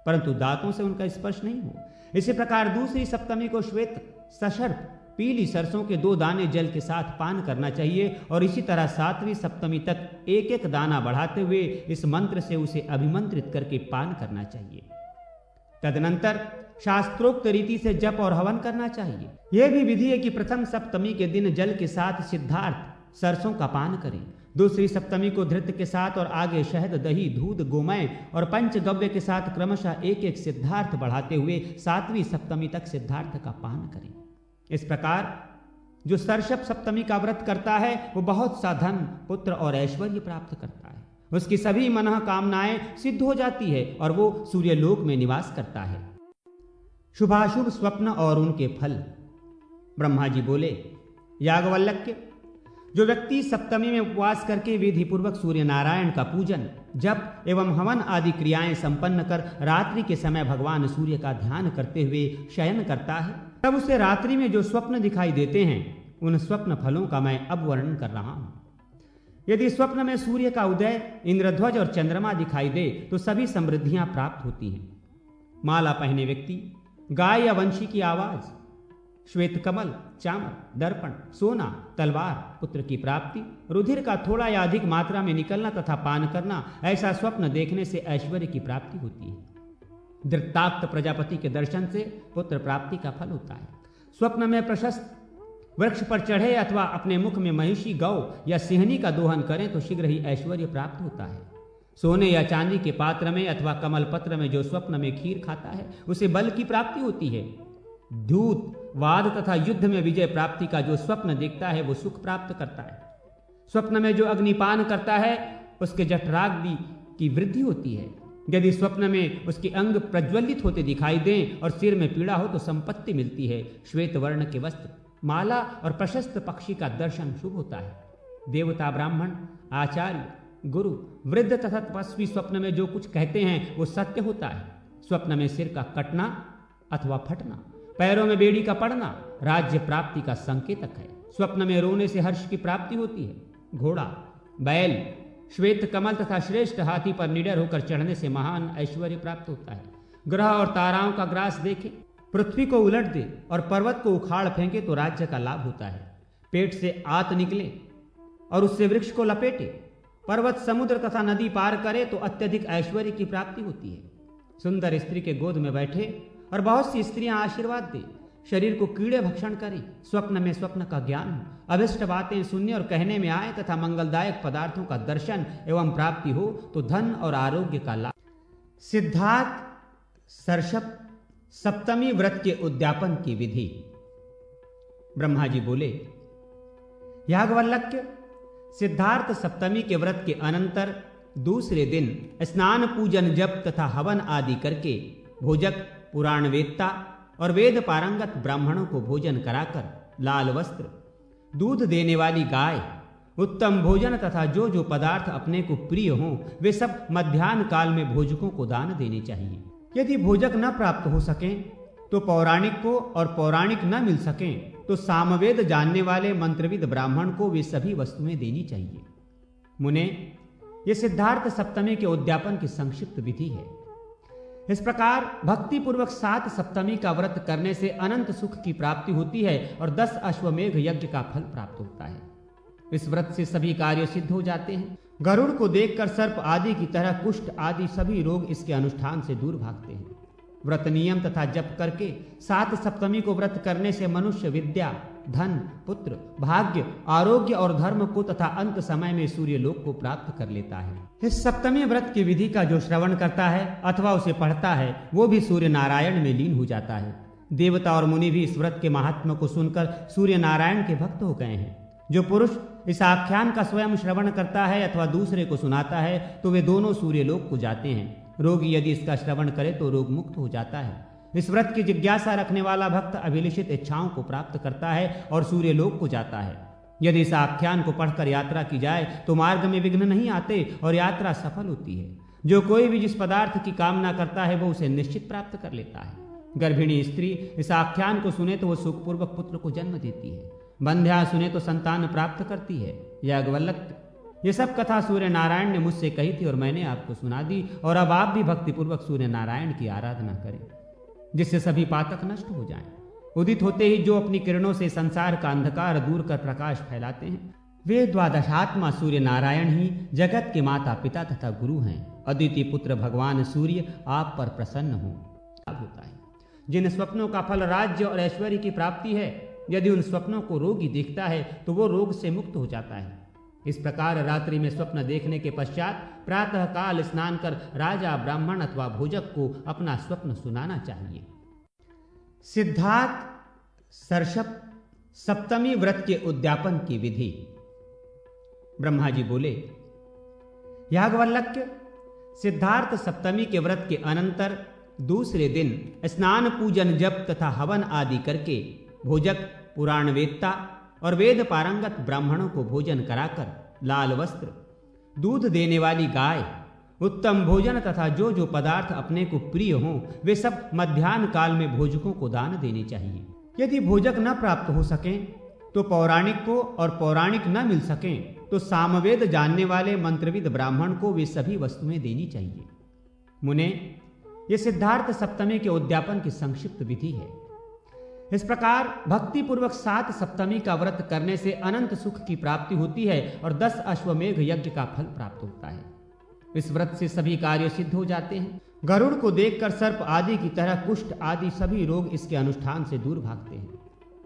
परंतु दांतों से उनका स्पर्श नहीं हो। इसी प्रकार दूसरी सप्तमी को श्वेत सशर्प पीली सरसों के 2 दाने जल के साथ पान करना चाहिए और इसी तरह 7वीं सप्तमी तक 1-1 दाना बढ़ाते हुए इस मंत्र से उसे अभिमंत्रित करके पान करना चाहिए। तदनंतर शास्त्रोक्त रीति से जप और हवन करना चाहिए। यह भी विधि है कि प्रथम सप्तमी के दिन जल के साथ सिद्धार्थ सरसों का पान करें, दूसरी सप्तमी को धृत के साथ और आगे शहद, दही, दूध, गोमय और पंचगव्य के साथ क्रमशः 1-1 सिद्धार्थ बढ़ाते हुए 7वीं सप्तमी तक सिद्धार्थ का पान करें। इस प्रकार जो सरसप सप्तमी का व्रत करता है वो बहुत सा धन, पुत्र और ऐश्वर्य प्राप्त करता है। उसकी सभी मनः कामनाएं सिद्ध हो जाती है और वो सूर्यलोक में निवास करता है। शुभाशुभ स्वप्न और उनके फल। ब्रह्मा जी बोले, याज्ञवल्क्य, जो व्यक्ति सप्तमी में उपवास करके विधि पूर्वक सूर्य नारायण का पूजन, जप एवं हवन आदि क्रियाएं संपन्न कर रात्रि के समय भगवान सूर्य का ध्यान करते हुए शयन करता है, तब उसे रात्रि में जो स्वप्न दिखाई देते हैं उन स्वप्न फलों का मैं अब वर्णन कर रहा हूं। यदि स्वप्न में सूर्य का उदय, इंद्रध्वज और चंद्रमा दिखाई दे तो सभी समृद्धियां प्राप्त होती हैं। माला पहने व्यक्ति, गाय या वंशी की आवाज, श्वेत कमल, चामर, दर्पण, सोना, तलवार, पुत्र की प्राप्ति, रुधिर का थोड़ा या अधिक मात्रा में निकलना तथा पान करना, ऐसा स्वप्न देखने से ऐश्वर्य की प्राप्ति होती है। दृत्ताक्त प्रजापति के दर्शन से पुत्र प्राप्ति का फल होता है। स्वप्न में प्रशस्त वृक्ष पर चढ़े अथवा अपने मुख में महिषी, गौ या सिंहनी का दोहन करें तो शीघ्र ही ऐश्वर्य प्राप्त होता है। सोने या चांदी के पात्र में अथवा कमल पत्र में जो स्वप्न में खीर खाता है उसे बल की प्राप्ति होती है। धूत, वाद तथा युद्ध में विजय प्राप्ति का जो स्वप्न देखता है वो सुख प्राप्त करता है। स्वप्न में जो अग्निपान करता है उसके जठराग्नि की वृद्धि होती है। यदि स्वप्न में उसके अंग प्रज्वलित होते दिखाई दें और सिर में पीड़ा हो तो संपत्ति मिलती है। श्वेत वर्ण के वस्त्र, माला और प्रशस्त पक्षी का दर्शन शुभ होता है। देवता, ब्राह्मण, आचार्य, गुरु, वृद्ध तथा तपस्वी स्वप्न में जो कुछ कहते हैं वो सत्य होता है। स्वप्न में सिर का कटना अथवा फटना, पैरों में बेड़ी का पड़ना राज्य प्राप्ति का संकेतक है। स्वप्न में रोने से हर्ष की प्राप्ति होती है। घोड़ा, बैल, श्वेत कमल तथा श्रेष्ठ हाथी पर निडर होकर चढ़ने से महान ऐश्वर्य प्राप्त होता है। ग्रह और ताराओं का ग्रास देखे, पृथ्वी को उलट दे और पर्वत को उखाड़ फेंके तो राज्य का लाभ होता है। पेट से आत निकले और उससे वृक्ष को लपेटे, पर्वत, समुद्र तथा नदी पार करे तो अत्यधिक ऐश्वर्य की प्राप्ति होती है। सुंदर स्त्री के गोद में बैठे और बहुत सी स्त्रियां आशीर्वाद दे, शरीर को कीड़े भक्षण करें, स्वप्न में स्वप्न का ज्ञान हो, अभिष्ट बातें सुनने और कहने में आए तथा मंगलदायक पदार्थों का दर्शन एवं प्राप्ति हो तो धन और आरोग्य का लाभ। सिद्धार्थ सर्षप सप्तमी व्रत के उद्यापन की विधि। ब्रह्मा जी बोले, याज्ञवल्क्य, सिद्धार्थ सप्तमी के व्रत के अनंतर दूसरे दिन स्नान पूजन जप तथा हवन आदि करके भोजक, पुराण वेत्ता और वेद पारंगत ब्राह्मणों को भोजन कराकर लाल वस्त्र, दूध देने वाली गाय, उत्तम भोजन तथा जो जो पदार्थ अपने को प्रिय हों वे सब मध्याह्न काल में भोजकों को दान देने चाहिए। यदि भोजक न प्राप्त हो सकें तो पौराणिक को, और पौराणिक न मिल सकें तो सामवेद जानने वाले मंत्रविद ब्राह्मण को वे सभी वस्तुएं देनी चाहिए। मुने, ये सिद्धार्थ सप्तमी के उद्यापन की संक्षिप्त विधि है। इस प्रकार भक्ति पूर्वक 7 सप्तमी का व्रत करने से अनंत सुख की प्राप्ति होती है और 10 अश्वमेघ यज्ञ का फल प्राप्त होता है। इस व्रत से सभी कार्य सिद्ध हो जाते हैं। गरुड़ को देखकर सर्प आदि की तरह कुष्ठ आदि सभी रोग इसके अनुष्ठान से दूर भागते हैं। व्रत नियम तथा जप करके 7 सप्तमी को व्रत करने से मनुष्य विद्या, धन, पुत्र, भाग्य, आरोग्य और धर्म को तथा अंत समय में सूर्य लोक को प्राप्त कर लेता है। इस सप्तमी व्रत की विधि का जो श्रवण करता है अथवा उसे पढ़ता है वो भी सूर्य नारायण में लीन हो जाता है। देवता और मुनि भी इस व्रत के महात्म को सुनकर सूर्य नारायण के भक्त हो गए हैं। जो पुरुष इस आख्यान का स्वयं श्रवण करता है अथवा दूसरे को सुनाता है तो वे दोनों सूर्य लोक को जाते हैं। रोगी यदि इसका श्रवण करे तो रोग मुक्त हो जाता है। इस व्रत की जिज्ञासा रखने वाला भक्त अभिलषित इच्छाओं को प्राप्त करता है और सूर्य लोक को जाता है। यदि इस आख्यान को पढ़कर यात्रा की जाए तो मार्ग में विघ्न नहीं आते और यात्रा सफल होती है। जो कोई भी जिस पदार्थ की कामना करता है वो उसे निश्चित प्राप्त कर लेता है। गर्भिणी स्त्री इस आख्यान को सुने तो वो सुखपूर्वक पुत्र को जन्म देती है। बंध्या सुने तो संतान प्राप्त करती है। याज्ञवल्क्य, ये सब कथा सूर्य नारायण ने मुझसे कही थी और मैंने आपको सुना दी, और अब आप भी भक्तिपूर्वक सूर्य नारायण की आराधना करें जिससे सभी पातक नष्ट हो जाएं। उदित होते ही जो अपनी किरणों से संसार का अंधकार दूर कर प्रकाश फैलाते हैं वे द्वादशात्मा सूर्य नारायण ही जगत के माता पिता तथा गुरु हैं। अदिति पुत्र भगवान सूर्य आप पर प्रसन्न हो होता है। जिन स्वप्नों का फल राज्य और ऐश्वर्य की प्राप्ति है, यदि उन स्वप्नों को रोगी देखता है तो वो रोग से मुक्त हो जाता है। इस प्रकार रात्रि में स्वप्न देखने के पश्चात प्रातः काल स्नान कर राजा, ब्राह्मण अथवा भोजक को अपना स्वप्न सुनाना चाहिए। सिद्धार्थ सर्षप सप्तमी व्रत के उद्यापन की विधि। ब्रह्मा जी बोले, याज्ञवल्क्य, सिद्धार्थ सप्तमी के व्रत के अनंतर दूसरे दिन स्नान पूजन जप तथा हवन आदि करके भोजक, पुराण वेत्ता और वेद पारंगत ब्राह्मणों को भोजन कराकर लाल वस्त्र, दूध देने वाली गाय, उत्तम भोजन तथा जो जो पदार्थ अपने को प्रिय हों वे सब मध्याह्न काल में भोजकों को दान देने चाहिए। यदि भोजक न प्राप्त हो सकें तो पौराणिक को, और पौराणिक न मिल सकें तो सामवेद जानने वाले मंत्रविद ब्राह्मण को वे सभी वस्तुएं देनी चाहिए। मुने, ये सिद्धार्थ सप्तमी के उद्यापन की संक्षिप्त विधि है। इस प्रकार भक्ति पूर्वक 7 सप्तमी का व्रत करने से अनंत सुख की प्राप्ति होती है और 10 अश्वमेघ यज्ञ का फल प्राप्त होता है। इस व्रत से सभी कार्य सिद्ध हो जाते हैं। गरुड़ को देखकर सर्प आदि की तरह कुष्ठ आदि सभी रोग इसके अनुष्ठान से दूर भागते हैं।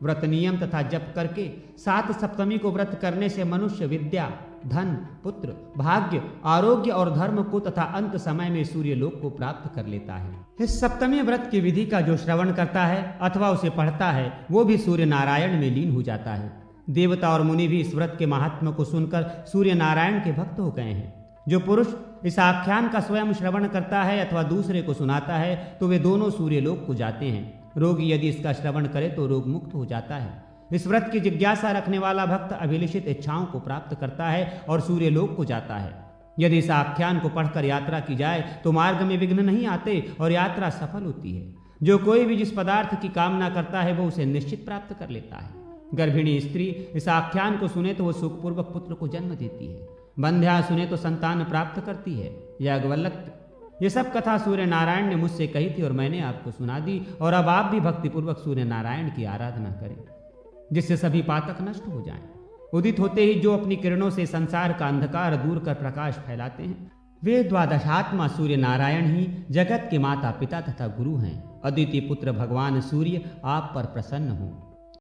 व्रत नियम तथा जप करके 7 सप्तमी को व्रत करने से मनुष्य विद्या, धन, पुत्र, भाग्य, आरोग्य और धर्म को तथा अंत समय में सूर्य लोक को प्राप्त कर लेता है। इस सप्तमी व्रत की विधि का जो श्रवण करता है अथवा उसे पढ़ता है वो भी सूर्य नारायण में लीन हो जाता है। देवता और मुनि भी इस व्रत के महात्म को सुनकर सूर्य नारायण के भक्त हो गए हैं। जो पुरुष इस आख्यान का स्वयं श्रवण करता है अथवा दूसरे को सुनाता है तो वे दोनों सूर्य लोक को जाते हैं। रोगी यदि इसका श्रवण करे तो रोग मुक्त हो जाता है। इस व्रत की जिज्ञासा रखने वाला भक्त अभिलषित इच्छाओं को प्राप्त करता है और सूर्य लोक को जाता है। यदि इस आख्यान को पढ़कर यात्रा की जाए तो मार्ग में विघ्न नहीं आते और यात्रा सफल होती है। जो कोई भी जिस पदार्थ की कामना करता है वो उसे निश्चित प्राप्त कर लेता है। गर्भिणी स्त्री इस आख्यान को सुने तो वो सुखपूर्वक पुत्र को जन्म देती है। बंध्या सुने तो संतान प्राप्त करती है। याज्ञवल्क्य, ये सब कथा सूर्य नारायण ने मुझसे कही थी और मैंने आपको सुना दी, और अब आप भी भक्तिपूर्वक सूर्य नारायण की आराधना करें जिससे सभी पातक नष्ट हो जाएं। उदित होते ही जो अपनी किरणों से संसार का अंधकार दूर कर प्रकाश फैलाते हैं वे द्वादशात्मा सूर्य नारायण ही जगत के माता पिता तथा गुरु हैं। अद्वितीय पुत्र भगवान सूर्य आप पर प्रसन्न हो।